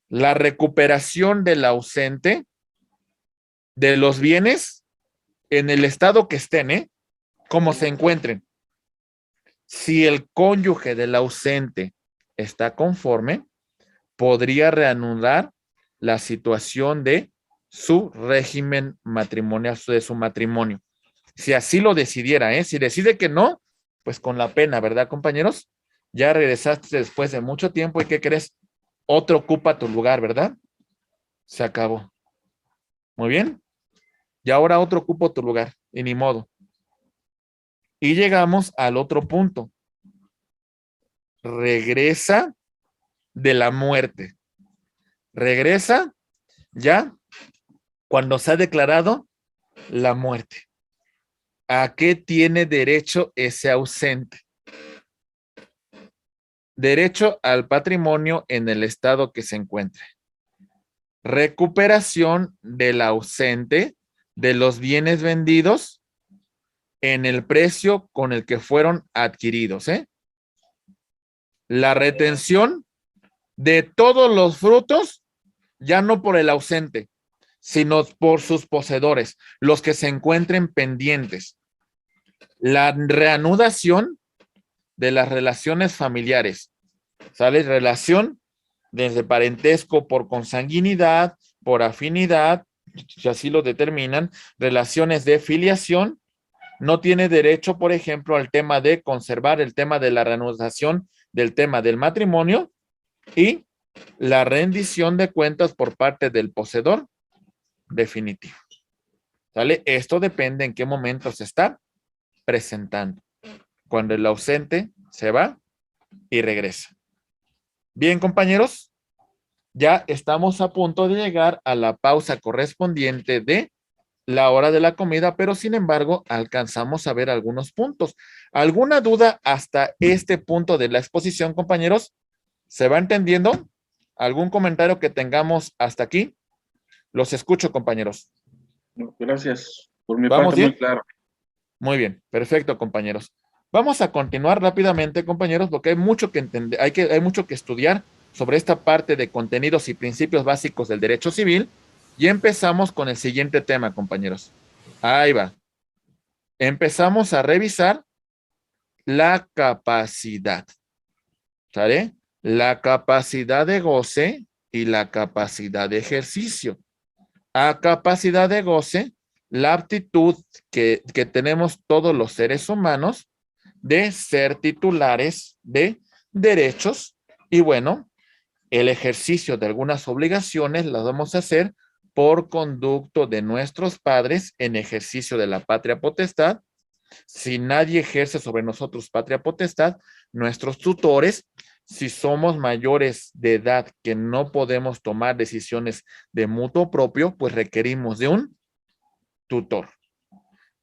La recuperación del ausente de los bienes en el estado que estén, como se encuentren. Si el cónyuge del ausente está conforme, podría reanudar la situación de su régimen matrimonial, de su matrimonio. Si así lo decidiera, si decide que no, pues con la pena, ¿verdad, compañeros? Ya regresaste después de mucho tiempo y ¿qué crees? Otro ocupa tu lugar, ¿verdad? Se acabó. Muy bien. Y ahora otro ocupa tu lugar, y ni modo. Y llegamos al otro punto. Regresa de la muerte. Regresa ya cuando se ha declarado la muerte. ¿A qué tiene derecho ese ausente? Derecho al patrimonio en el estado que se encuentre. Recuperación del ausente de los bienes vendidos en el precio con el que fueron adquiridos. La retención de todos los frutos, ya no por el ausente, sino por sus poseedores, los que se encuentren pendientes. La reanudación de las relaciones familiares, ¿sale? Relación desde parentesco por consanguinidad, por afinidad, si así lo determinan, relaciones de filiación. No tiene derecho, por ejemplo, al tema de conservar el tema de la reanudación del tema del matrimonio y la rendición de cuentas por parte del poseedor definitivo. ¿Sale? Esto depende en qué momento se está presentando. Cuando el ausente se va y regresa. Bien, compañeros, ya estamos a punto de llegar a la pausa correspondiente de la hora de la comida, pero sin embargo alcanzamos a ver algunos puntos. ¿Alguna duda hasta este punto de la exposición, compañeros? ¿Se va entendiendo? ¿Algún comentario que tengamos hasta aquí? Los escucho, compañeros. Gracias. Por mi ¿Vamos parte, bien? muy claro. Muy bien, perfecto, compañeros. Vamos a continuar rápidamente, compañeros, porque hay mucho que entender, hay mucho que estudiar sobre esta parte de contenidos y principios básicos del derecho civil. Y empezamos con el siguiente tema, compañeros. Ahí va. Empezamos a revisar la capacidad. ¿Sale? La capacidad de goce y la capacidad de ejercicio. A capacidad de goce, la aptitud que tenemos todos los seres humanos de ser titulares de derechos y bueno, el ejercicio de algunas obligaciones las vamos a hacer por conducto de nuestros padres en ejercicio de la patria potestad. Si nadie ejerce sobre nosotros patria potestad, nuestros tutores, si somos mayores de edad que no podemos tomar decisiones de mutuo propio, pues requerimos de un tutor.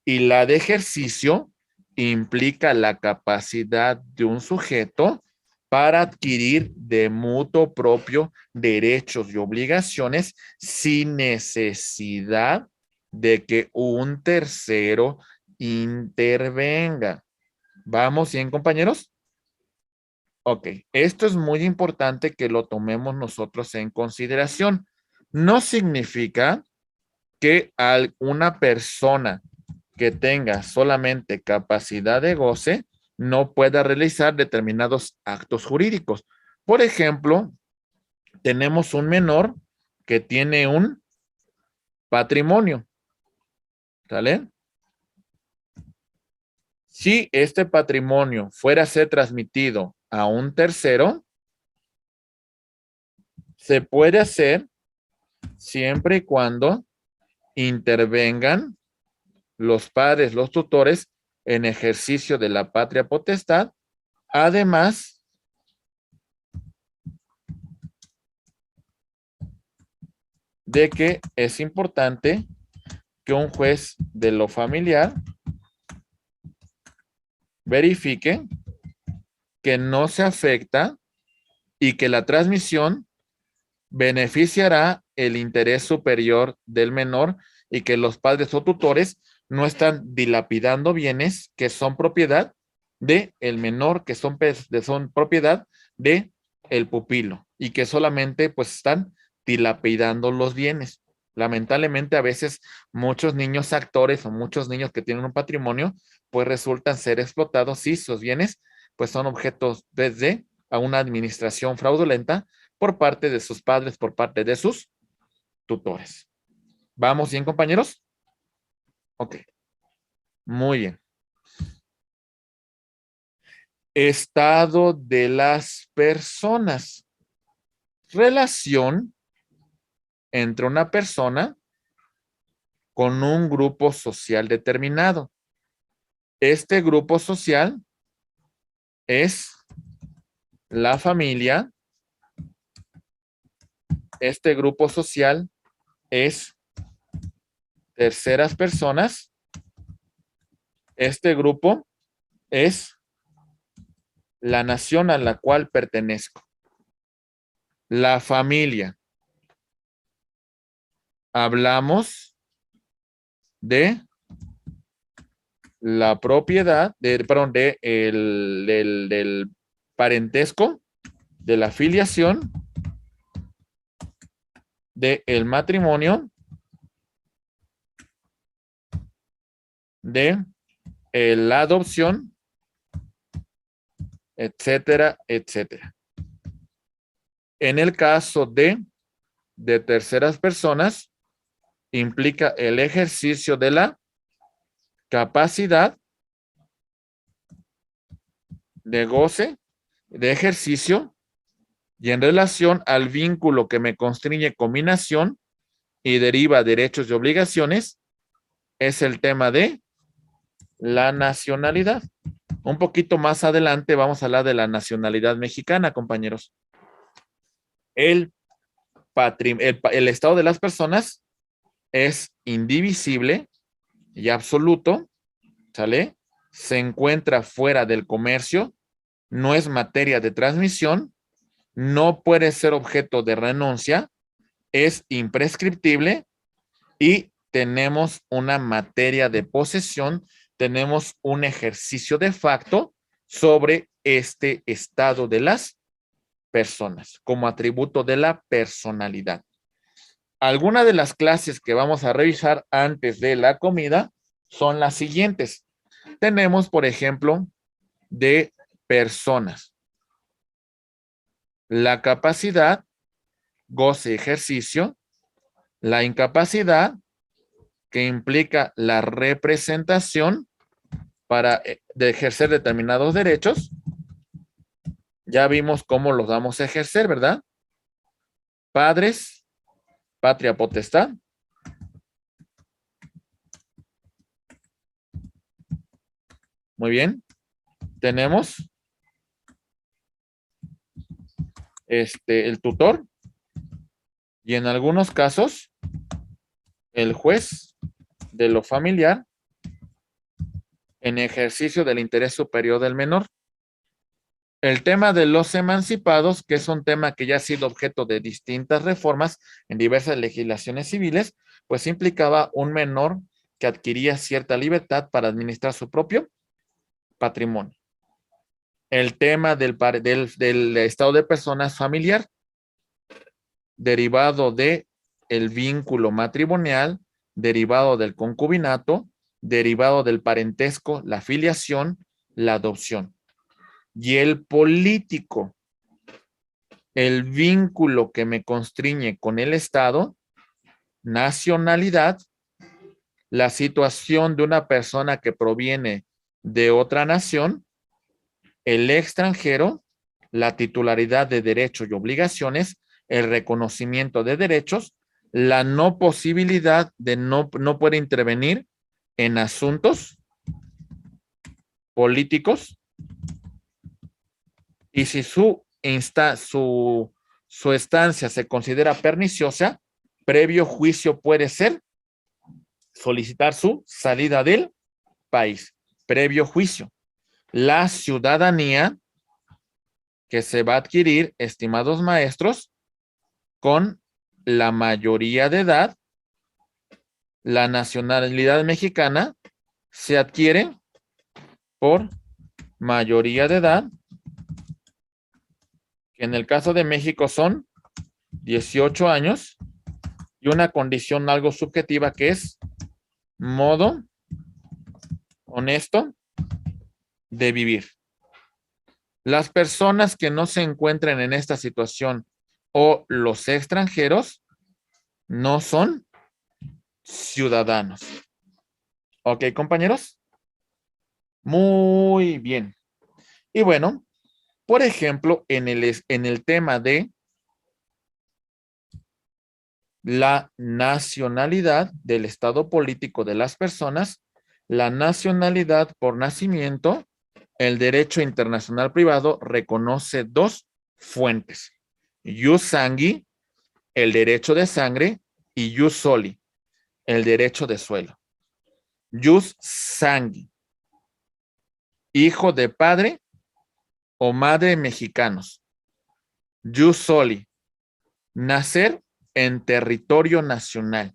Y la de ejercicio implica la capacidad de un sujeto para adquirir de mutuo propio derechos y obligaciones sin necesidad de que un tercero intervenga. ¿Vamos bien, compañeros? Ok, esto es muy importante que lo tomemos nosotros en consideración. No significa que una persona que tenga solamente capacidad de goce no pueda realizar determinados actos jurídicos. Por ejemplo, tenemos un menor que tiene un patrimonio, ¿sale? Si este patrimonio fuera a ser transmitido a un tercero, se puede hacer siempre y cuando intervengan los padres, los tutores, en ejercicio de la patria potestad, además de que es importante que un juez de lo familiar verifique que no se afecta y que la transmisión beneficiará el interés superior del menor y que los padres o tutores no están dilapidando bienes que son propiedad de el menor, que son propiedad de el pupilo y que solamente pues están dilapidando los bienes. Lamentablemente a veces muchos niños actores o muchos niños que tienen un patrimonio pues resultan ser explotados y sus bienes pues son objetos desde a una administración fraudulenta por parte de sus padres, por parte de sus tutores. ¿Vamos bien, compañeros? Ok. Muy bien. Estado de las personas. Relación entre una persona con un grupo social determinado. Este grupo social es la familia, Este grupo social es terceras personas. Este grupo es la nación a la cual pertenezco. La familia. Hablamos de la propiedad, del parentesco, de la filiación, del matrimonio, de la adopción, etcétera, etcétera. En el caso de terceras personas, implica el ejercicio de la capacidad de goce, de ejercicio, y en relación al vínculo que me constriñe combinación y deriva derechos y obligaciones, es el tema de la nacionalidad. Un poquito más adelante vamos a hablar de la nacionalidad mexicana, compañeros. El estado de las personas es indivisible y absoluto, ¿sale? Se encuentra fuera del comercio, no es materia de transmisión, no puede ser objeto de renuncia, es imprescriptible y tenemos una materia de posesión, tenemos un ejercicio de facto sobre este estado de las personas como atributo de la personalidad. Algunas de las clases que vamos a revisar antes de la comida son las siguientes. Tenemos, por ejemplo, de personas. La capacidad, goce, ejercicio. La incapacidad, que implica la representación para de ejercer determinados derechos. Ya vimos cómo los vamos a ejercer, ¿verdad? Padres, patria potestad. Muy bien. Tenemos el tutor y en algunos casos el juez de lo familiar en ejercicio del interés superior del menor. El tema de los emancipados, que es un tema que ya ha sido objeto de distintas reformas en diversas legislaciones civiles, pues implicaba un menor que adquiría cierta libertad para administrar su propio patrimonio. El tema del estado de personas familiar, derivado de el vínculo matrimonial, derivado del concubinato, derivado del parentesco, la filiación, la adopción. Y el político, el vínculo que me constriñe con el Estado, nacionalidad, la situación de una persona que proviene de otra nación, el extranjero, la titularidad de derechos y obligaciones, el reconocimiento de derechos, la no posibilidad de no poder intervenir en asuntos políticos, y si su estancia se considera perniciosa, previo juicio puede ser solicitar su salida del país. Previo juicio. La ciudadanía que se va a adquirir, estimados maestros, con la mayoría de edad, la nacionalidad mexicana se adquiere por mayoría de edad, que en el caso de México son 18 años y una condición algo subjetiva que es modo honesto de vivir. Las personas que no se encuentren en esta situación o los extranjeros no son ciudadanos. ¿Ok, compañeros? Muy bien. Y bueno, por ejemplo, en el tema de la nacionalidad del estado político de las personas, la nacionalidad por nacimiento, el derecho internacional privado reconoce dos fuentes. Jus sanguinis, el derecho de sangre, y jus soli, el derecho de suelo. Jus sanguinis, hijo de padre o madre mexicanos. Jus soli, nacer en territorio nacional,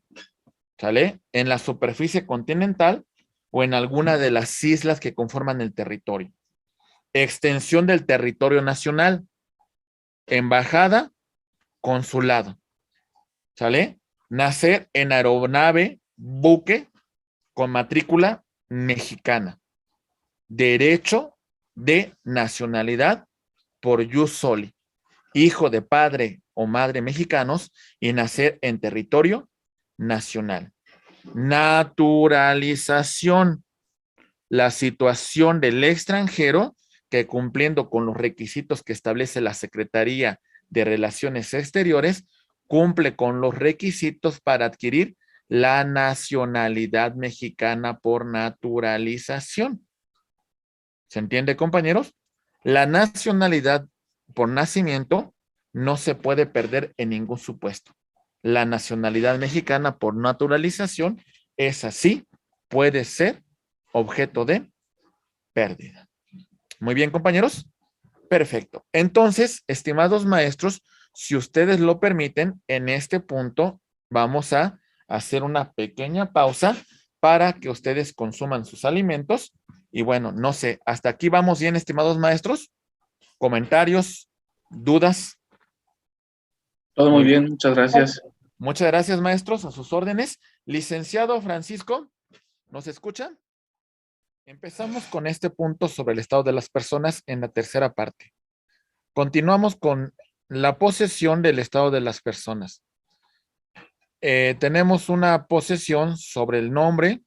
¿sale? En la superficie continental o en alguna de las islas que conforman el territorio. Extensión del territorio nacional, embajada, consulado, ¿sale? Nacer en aeronave, buque, con matrícula mexicana. Derecho de nacionalidad por jus soli, hijo de padre o madre mexicanos y nacer en territorio nacional. Naturalización, la situación del extranjero que cumpliendo con los requisitos que establece la Secretaría de Relaciones Exteriores, cumple con los requisitos para adquirir la nacionalidad mexicana por naturalización. ¿Se entiende, compañeros? La nacionalidad por nacimiento no se puede perder en ningún supuesto. La nacionalidad mexicana por naturalización es así, puede ser objeto de pérdida. Muy bien, compañeros. Perfecto. Entonces, estimados maestros, si ustedes lo permiten, en este punto vamos a hacer una pequeña pausa para que ustedes consuman sus alimentos. Y bueno, no sé, hasta aquí vamos bien, estimados maestros. ¿Comentarios? ¿Dudas? Todo muy bien, muchas gracias. Muchas gracias, maestros, a sus órdenes. Licenciado Francisco, ¿nos escuchan? Empezamos con este punto sobre el estado de las personas en la tercera parte. Continuamos con la posesión del estado de las personas. Tenemos una posesión sobre el nombre,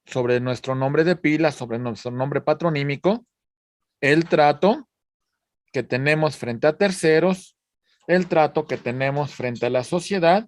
sobre nuestro nombre de pila, sobre nuestro nombre patronímico, el trato que tenemos frente a terceros, el trato que tenemos frente a la sociedad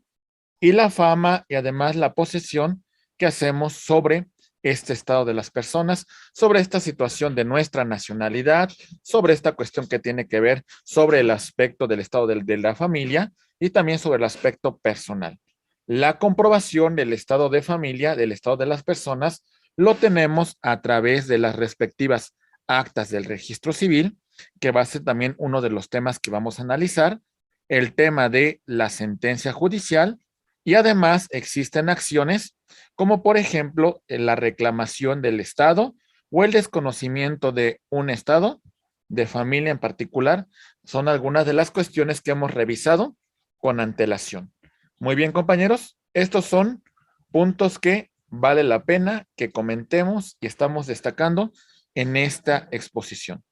y la fama y además la posesión que hacemos sobre este estado de las personas, sobre esta situación de nuestra nacionalidad, sobre esta cuestión que tiene que ver sobre el aspecto del estado de la familia y también sobre el aspecto personal. La comprobación del estado de familia, del estado de las personas, lo tenemos a través de las respectivas actas del registro civil, que va a ser también uno de los temas que vamos a analizar, el tema de la sentencia judicial, y además existen acciones como por ejemplo la reclamación del Estado o el desconocimiento de un Estado, de familia en particular, son algunas de las cuestiones que hemos revisado con antelación. Muy bien, compañeros, estos son puntos que vale la pena que comentemos y estamos destacando en esta exposición.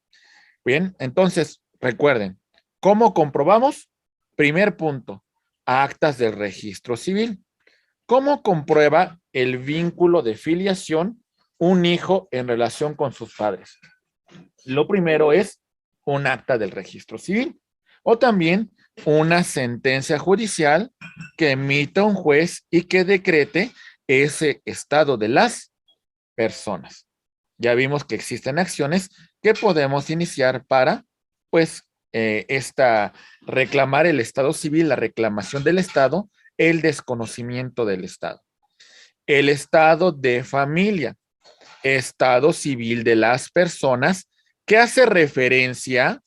Bien, entonces recuerden, ¿cómo comprobamos? Primer punto, actas del registro civil. ¿Cómo comprueba el vínculo de filiación un hijo en relación con sus padres? Lo primero es un acta del registro civil o también una sentencia judicial que emita un juez y que decrete ese estado de las personas. Ya vimos que existen acciones que podemos iniciar para, pues, reclamar el estado civil, la reclamación del estado, el desconocimiento del estado. El estado de familia, estado civil de las personas, que hace referencia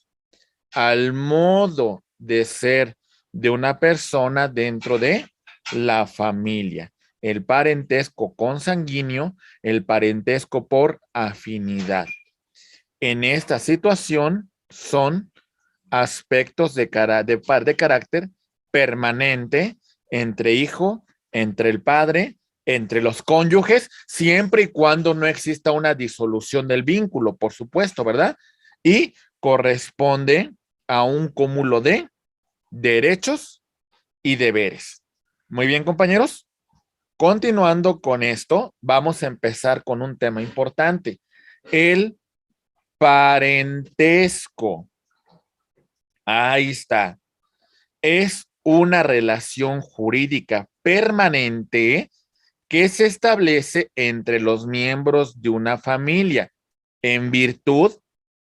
al modo de ser de una persona dentro de la familia. El parentesco consanguíneo, el parentesco por afinidad. En esta situación son aspectos de carácter permanente entre hijo, entre el padre, entre los cónyuges, siempre y cuando no exista una disolución del vínculo, por supuesto, ¿verdad? Y corresponde a un cúmulo de derechos y deberes. Muy bien, compañeros. Continuando con esto, vamos a empezar con un tema importante, el parentesco. Ahí está. Es una relación jurídica permanente que se establece entre los miembros de una familia en virtud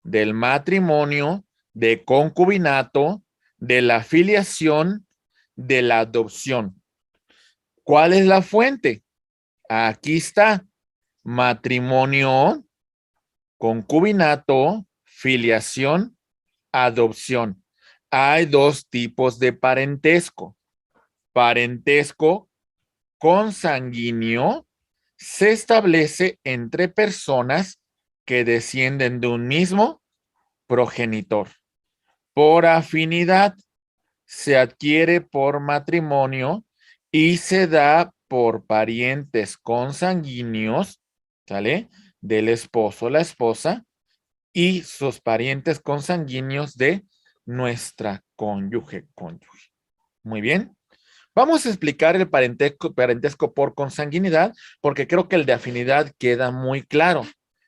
del matrimonio, de concubinato, de la filiación, de la adopción. ¿Cuál es la fuente? Aquí está. Matrimonio, concubinato, filiación, adopción. Hay dos tipos de parentesco. Parentesco consanguíneo se establece entre personas que descienden de un mismo progenitor. Por afinidad se adquiere por matrimonio y se da por parientes consanguíneos, ¿sale? Del esposo o la esposa y sus parientes consanguíneos de nuestra cónyuge. Muy bien. Vamos a explicar el parentesco por consanguinidad porque creo que el de afinidad queda muy claro.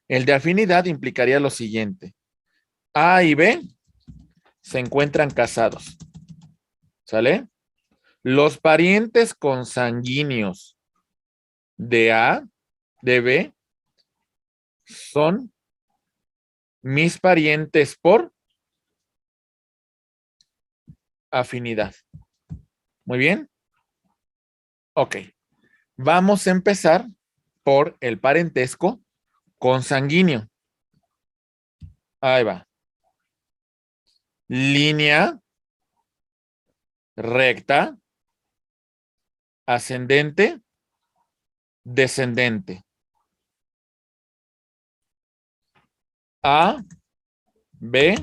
El de afinidad implicaría lo siguiente. A y B se encuentran casados. ¿Sale? Los parientes consanguíneos de A, de B, son mis parientes por afinidad. Muy bien. Ok. Vamos a empezar por el parentesco consanguíneo. Ahí va. Línea recta, ascendente, descendente. A, B,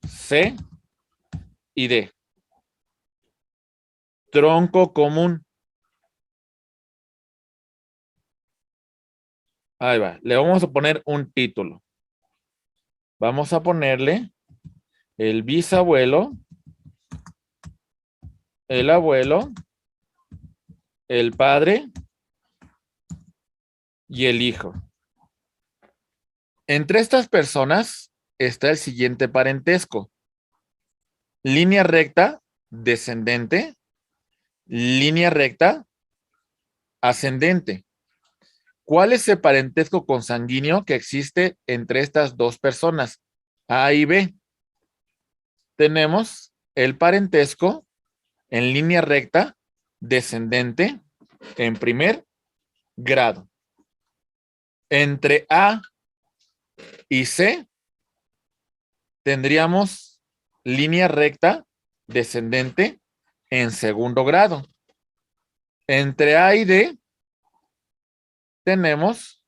C y D. Tronco común. Ahí va. Le vamos a poner un título. Vamos a ponerle el bisabuelo, el abuelo, el padre y el hijo. Entre estas personas está el siguiente parentesco. Línea recta, descendente. Línea recta, ascendente. ¿Cuál es el parentesco consanguíneo que existe entre estas dos personas? A y B. Tenemos el parentesco en línea recta, descendente, en primer grado. Entre A y C tendríamos línea recta, descendente, en segundo grado. Entre A y D tenemos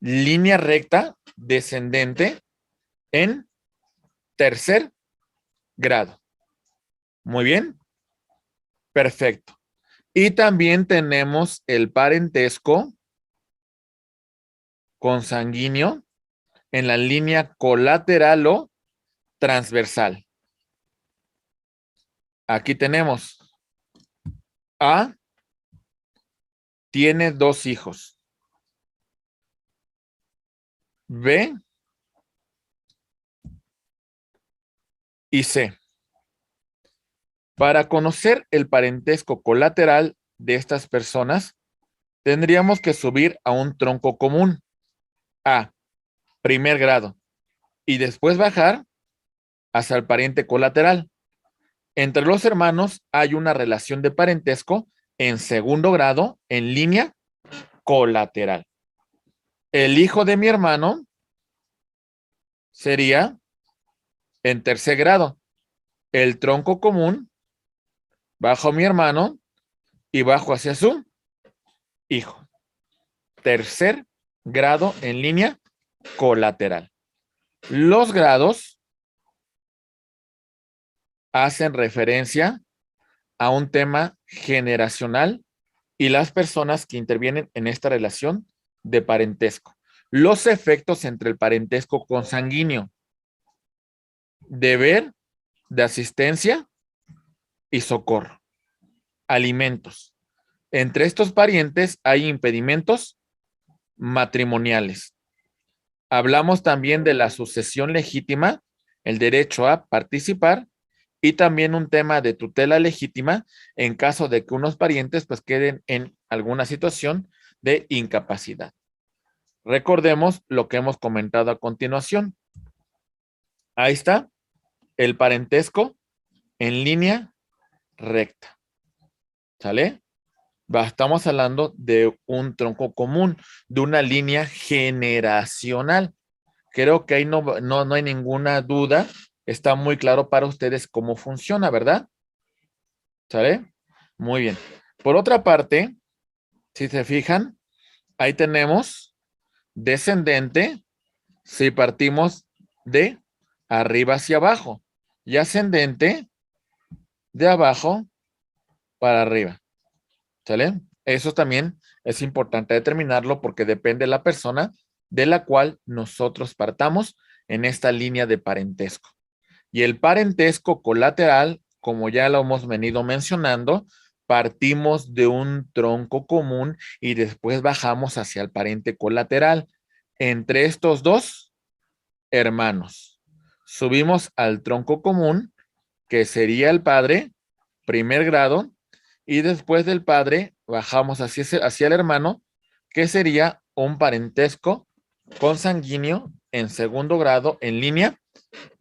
línea recta, descendente, en tercer grado. Muy bien. Perfecto. Y también tenemos el parentesco consanguíneo en la línea colateral o transversal. Aquí tenemos A tiene 2 hijos. B y C. Para conocer el parentesco colateral de estas personas, tendríamos que subir a un tronco común. A, primer grado. Y después bajar hasta el pariente colateral. Entre los hermanos hay una relación de parentesco en segundo grado en línea colateral. El hijo de mi hermano sería en tercer grado. El tronco común, bajo mi hermano y bajo hacia su hijo. Tercer grado en línea colateral. Los grados hacen referencia a un tema generacional y las personas que intervienen en esta relación de parentesco. Los efectos entre el parentesco consanguíneo. Deber de asistencia y socorro. Alimentos. Entre estos parientes hay impedimentos matrimoniales. Hablamos también de la sucesión legítima, el derecho a participar y también un tema de tutela legítima en caso de que unos parientes pues queden en alguna situación de incapacidad. Recordemos lo que hemos comentado a continuación. Ahí está el parentesco en línea recta. ¿Sale? Estamos hablando de un tronco común, de una línea generacional. Creo que ahí no hay ninguna duda. Está muy claro para ustedes cómo funciona, ¿verdad? ¿Sale? Muy bien. Por otra parte, si se fijan, ahí tenemos descendente si partimos de arriba hacia abajo y ascendente de abajo para arriba. ¿Sale? Eso también es importante determinarlo porque depende de la persona de la cual nosotros partamos en esta línea de parentesco. Y el parentesco colateral, como ya lo hemos venido mencionando, partimos de un tronco común y después bajamos hacia el pariente colateral. Entre estos dos hermanos, subimos al tronco común, que sería el padre, primer grado, y después del padre bajamos hacia el hermano, que sería un parentesco consanguíneo en segundo grado en línea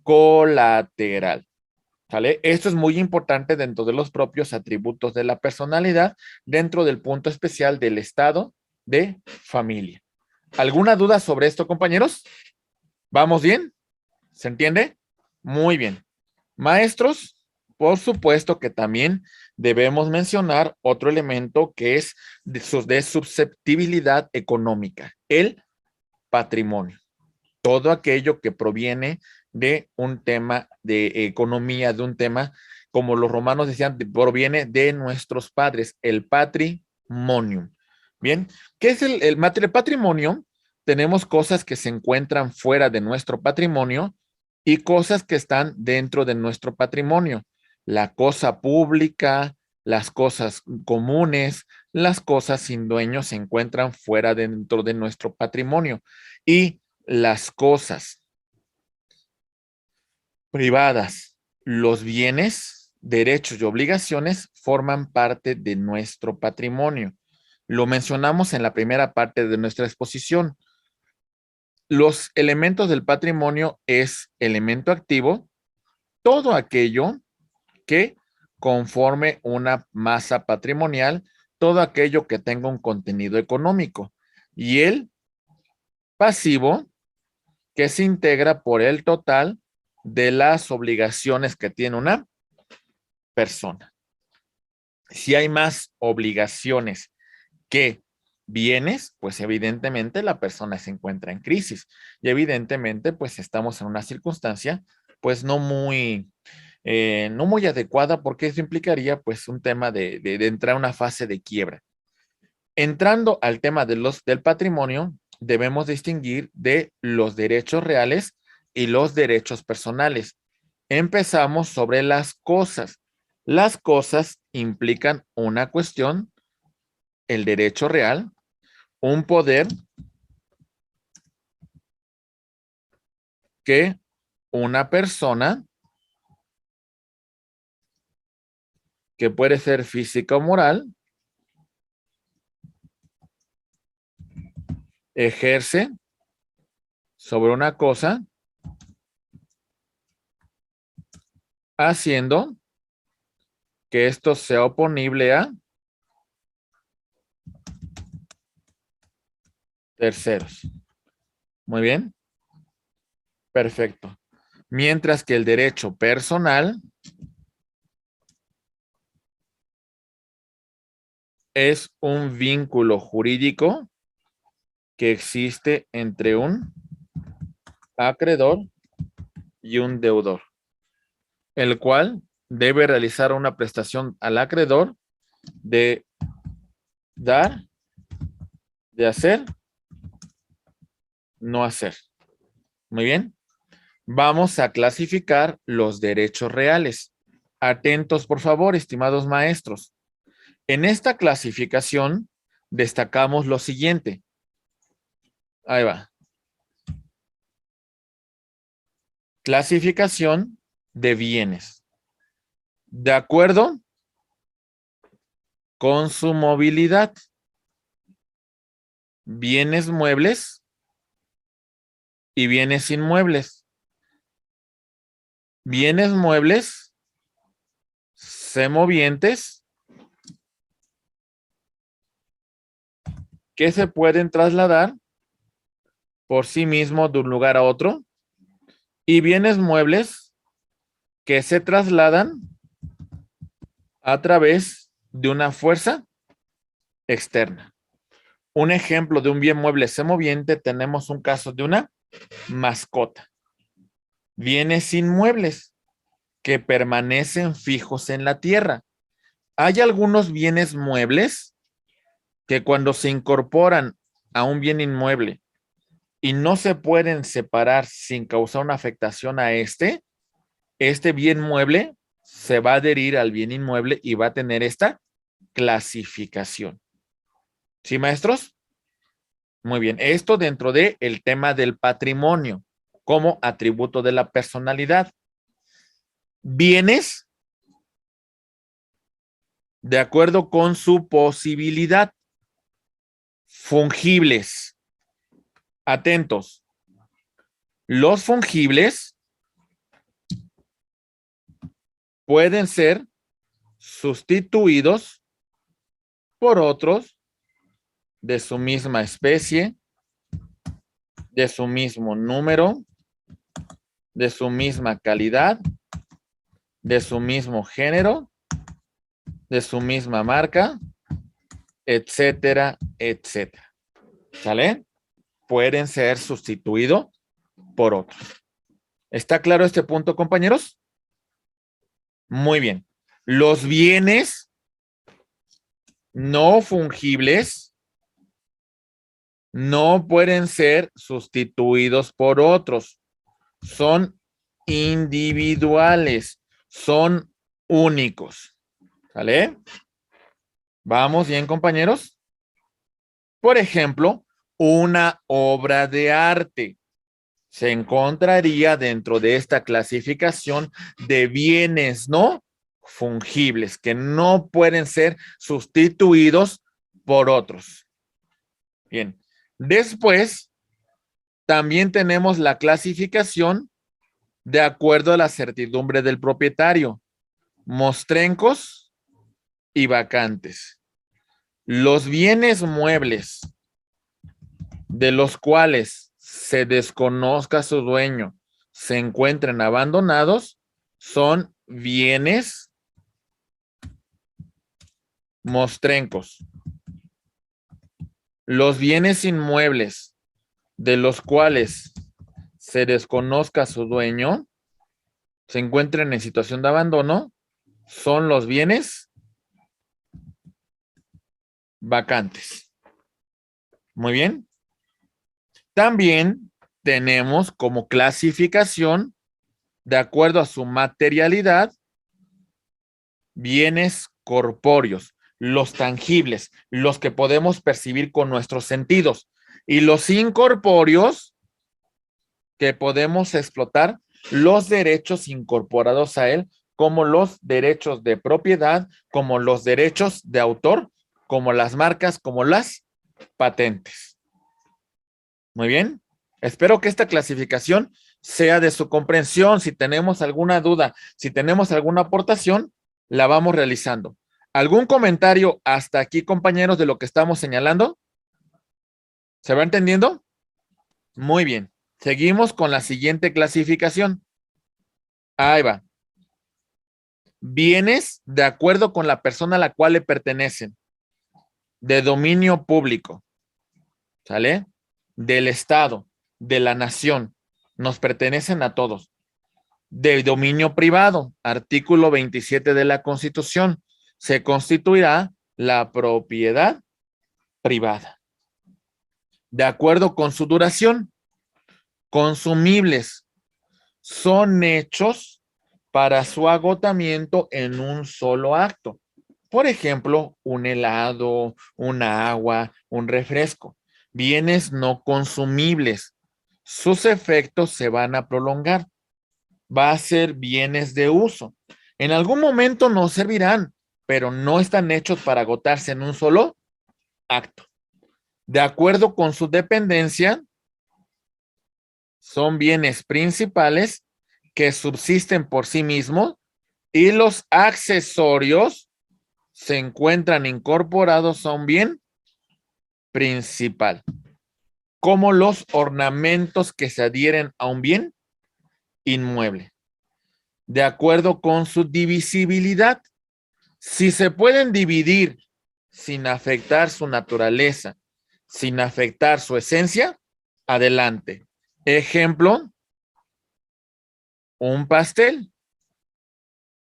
colateral. ¿Sale? Esto es muy importante dentro de los propios atributos de la personalidad, dentro del punto especial del estado de familia. ¿Alguna duda sobre esto, compañeros? ¿Vamos bien? ¿Se entiende? Muy bien. Maestros, por supuesto que también debemos mencionar otro elemento que es de susceptibilidad económica, el patrimonio. Todo aquello que proviene de un tema de economía, de un tema, como los romanos decían, proviene de nuestros padres, el patrimonio. Bien, ¿qué es el patrimonio? Tenemos cosas que se encuentran fuera de nuestro patrimonio y cosas que están dentro de nuestro patrimonio. La cosa pública, las cosas comunes, las cosas sin dueño se encuentran fuera dentro de nuestro patrimonio. Y las cosas privadas, los bienes, derechos y obligaciones forman parte de nuestro patrimonio. Lo mencionamos en la primera parte de nuestra exposición. Los elementos del patrimonio es elemento activo, todo aquello que conforme una masa patrimonial, todo aquello que tenga un contenido económico. Y el pasivo, que se integra por el total de las obligaciones que tiene una persona. Si hay más obligaciones que bienes, pues evidentemente la persona se encuentra en crisis y evidentemente pues estamos en una circunstancia pues no muy adecuada porque eso implicaría pues un tema de entrar a una fase de quiebra. Entrando al tema del patrimonio, debemos distinguir de los derechos reales y los derechos personales. Empezamos sobre las cosas. Las cosas implican una cuestión, el derecho real, un poder que una persona, que puede ser física o moral, ejerce sobre una cosa, haciendo que esto sea oponible a terceros. Muy bien. Perfecto. Mientras que el derecho personal es un vínculo jurídico que existe entre un acreedor y un deudor, el cual debe realizar una prestación al acreedor de dar, de hacer, no hacer. Muy bien. Vamos a clasificar los derechos reales. Atentos, por favor, estimados maestros. En esta clasificación destacamos lo siguiente. Ahí va. Clasificación de bienes. De acuerdo con su movilidad. Bienes muebles y bienes inmuebles. Bienes muebles semovientes que se pueden trasladar por sí mismos de un lugar a otro, y bienes muebles que se trasladan a través de una fuerza externa. Un ejemplo de un bien mueble semoviente, tenemos un caso de una mascota. Bienes inmuebles que permanecen fijos en la tierra. Hay algunos bienes muebles que cuando se incorporan a un bien inmueble y no se pueden separar sin causar una afectación a este bien mueble se va a adherir al bien inmueble y va a tener esta clasificación. ¿Sí, maestros? Muy bien. Esto dentro del tema del patrimonio como atributo de la personalidad. Bienes de acuerdo con su posibilidad. Fungibles. Atentos. Los fungibles pueden ser sustituidos por otros de su misma especie, de su mismo número, de su misma calidad, de su mismo género, de su misma marca, etcétera, etcétera. ¿Sale? Pueden ser sustituidos por otros. ¿Está claro este punto, compañeros? Muy bien. Los bienes no fungibles no pueden ser sustituidos por otros. Son individuales, son únicos. ¿Sale? ¿Vamos bien, compañeros? Por ejemplo, una obra de arte se encontraría dentro de esta clasificación de bienes no fungibles que no pueden ser sustituidos por otros. Bien. Después, también tenemos la clasificación de acuerdo a la certidumbre del propietario. Mostrencos y vacantes. Los bienes muebles de los cuales se desconozca su dueño, se encuentren abandonados, son bienes mostrencos. Los bienes inmuebles de los cuales se desconozca su dueño, se encuentren en situación de abandono, son los bienes vacantes. Muy bien. También tenemos como clasificación, de acuerdo a su materialidad, bienes corpóreos, los tangibles, los que podemos percibir con nuestros sentidos, y los incorpóreos que podemos explotar, los derechos incorporados a él, como los derechos de propiedad, como los derechos de autor, como las marcas, como las patentes. Muy bien. Espero que esta clasificación sea de su comprensión. Si tenemos alguna duda, si tenemos alguna aportación, la vamos realizando. ¿Algún comentario hasta aquí, compañeros, de lo que estamos señalando? ¿Se va entendiendo? Muy bien. Seguimos con la siguiente clasificación. Ahí va. Bienes de acuerdo con la persona a la cual le pertenecen. De dominio público. ¿Sale? Del Estado, de la nación. Nos pertenecen a todos. De dominio privado. Artículo 27 de la Constitución. Se constituirá la propiedad privada. De acuerdo con su duración. Consumibles. Son hechos para su agotamiento en un solo acto. Por ejemplo, un helado, una agua, un refresco. Bienes no consumibles. Sus efectos se van a prolongar. Va a ser bienes de uso. En algún momento nos servirán, pero no están hechos para agotarse en un solo acto. De acuerdo con su dependencia, son bienes principales que subsisten por sí mismos y los accesorios se encuentran incorporados a un bien principal, como los ornamentos que se adhieren a un bien inmueble, de acuerdo con su divisibilidad. Si se pueden dividir sin afectar su naturaleza, sin afectar su esencia, adelante. Ejemplo, un pastel.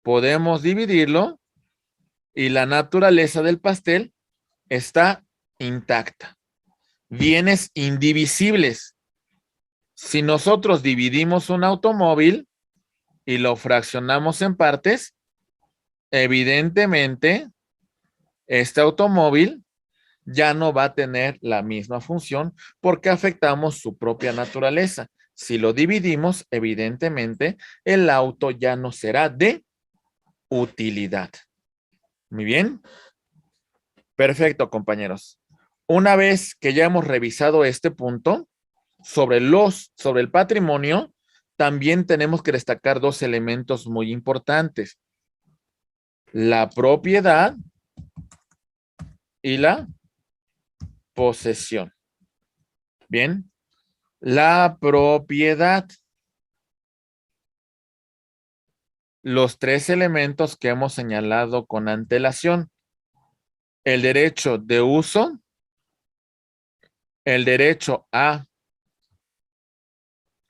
Podemos dividirlo y la naturaleza del pastel está intacta. Bienes indivisibles. Si nosotros dividimos un automóvil y lo fraccionamos en partes, evidentemente este automóvil ya no va a tener la misma función porque afectamos su propia naturaleza. Si lo dividimos, evidentemente el auto ya no será de utilidad. Muy bien. Perfecto, compañeros. Una vez que ya hemos revisado este punto sobre el patrimonio, también tenemos que destacar dos elementos muy importantes: la propiedad y la posesión. Bien, la propiedad. Los tres elementos que hemos señalado con antelación: el derecho de uso, el derecho a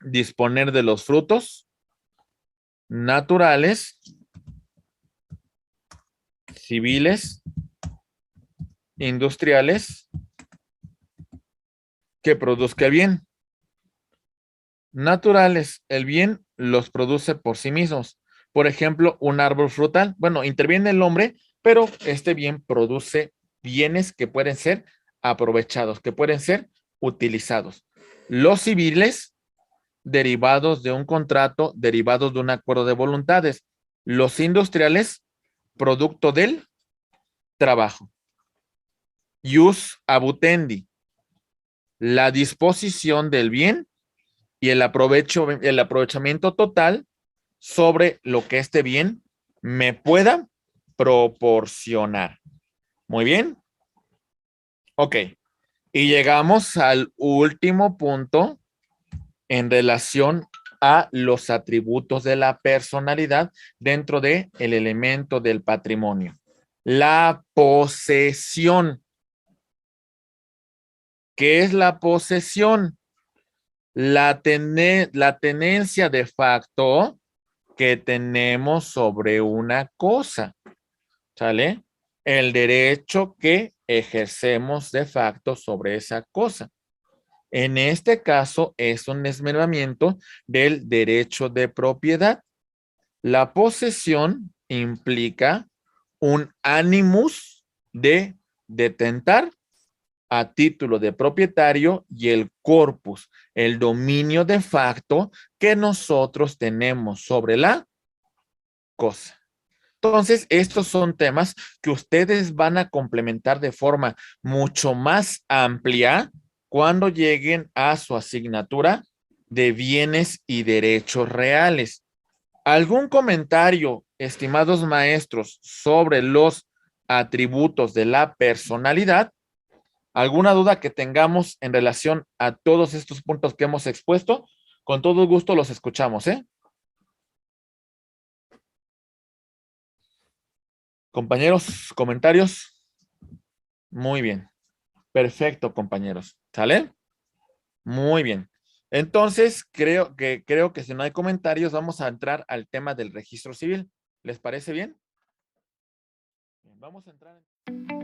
disponer de los frutos naturales, civiles, industriales, que produzca el bien. Naturales, el bien los produce por sí mismos. Por ejemplo, un árbol frutal. Bueno, interviene el hombre, pero este bien produce bienes que pueden ser aprovechados, que pueden ser utilizados. Los civiles, derivados de un contrato, derivados de un acuerdo de voluntades. Los industriales, producto del trabajo. Ius abutendi, la disposición del bien y el aprovechamiento total sobre lo que este bien me pueda proporcionar. Muy bien. Ok. Y llegamos al último punto en relación a los atributos de la personalidad dentro del elemento del patrimonio. La posesión. ¿Qué es la posesión? La tenencia de facto que tenemos sobre una cosa, ¿sale? El derecho que ejercemos de facto sobre esa cosa. En este caso es un esmeramiento del derecho de propiedad. La posesión implica un animus de detentar a título de propietario y el corpus, el dominio de facto que nosotros tenemos sobre la cosa. Entonces, estos son temas que ustedes van a complementar de forma mucho más amplia cuando lleguen a su asignatura de bienes y derechos reales. ¿Algún comentario, estimados maestros, sobre los atributos de la personalidad? ¿Alguna duda que tengamos en relación a todos estos puntos que hemos expuesto? Con todo gusto los escuchamos, ¿eh? Compañeros, comentarios. Muy bien. Perfecto, compañeros. ¿Sale? Muy bien. Entonces, creo que si no hay comentarios, vamos a entrar al tema del registro civil. ¿Les parece bien? Bien, vamos a entrar en...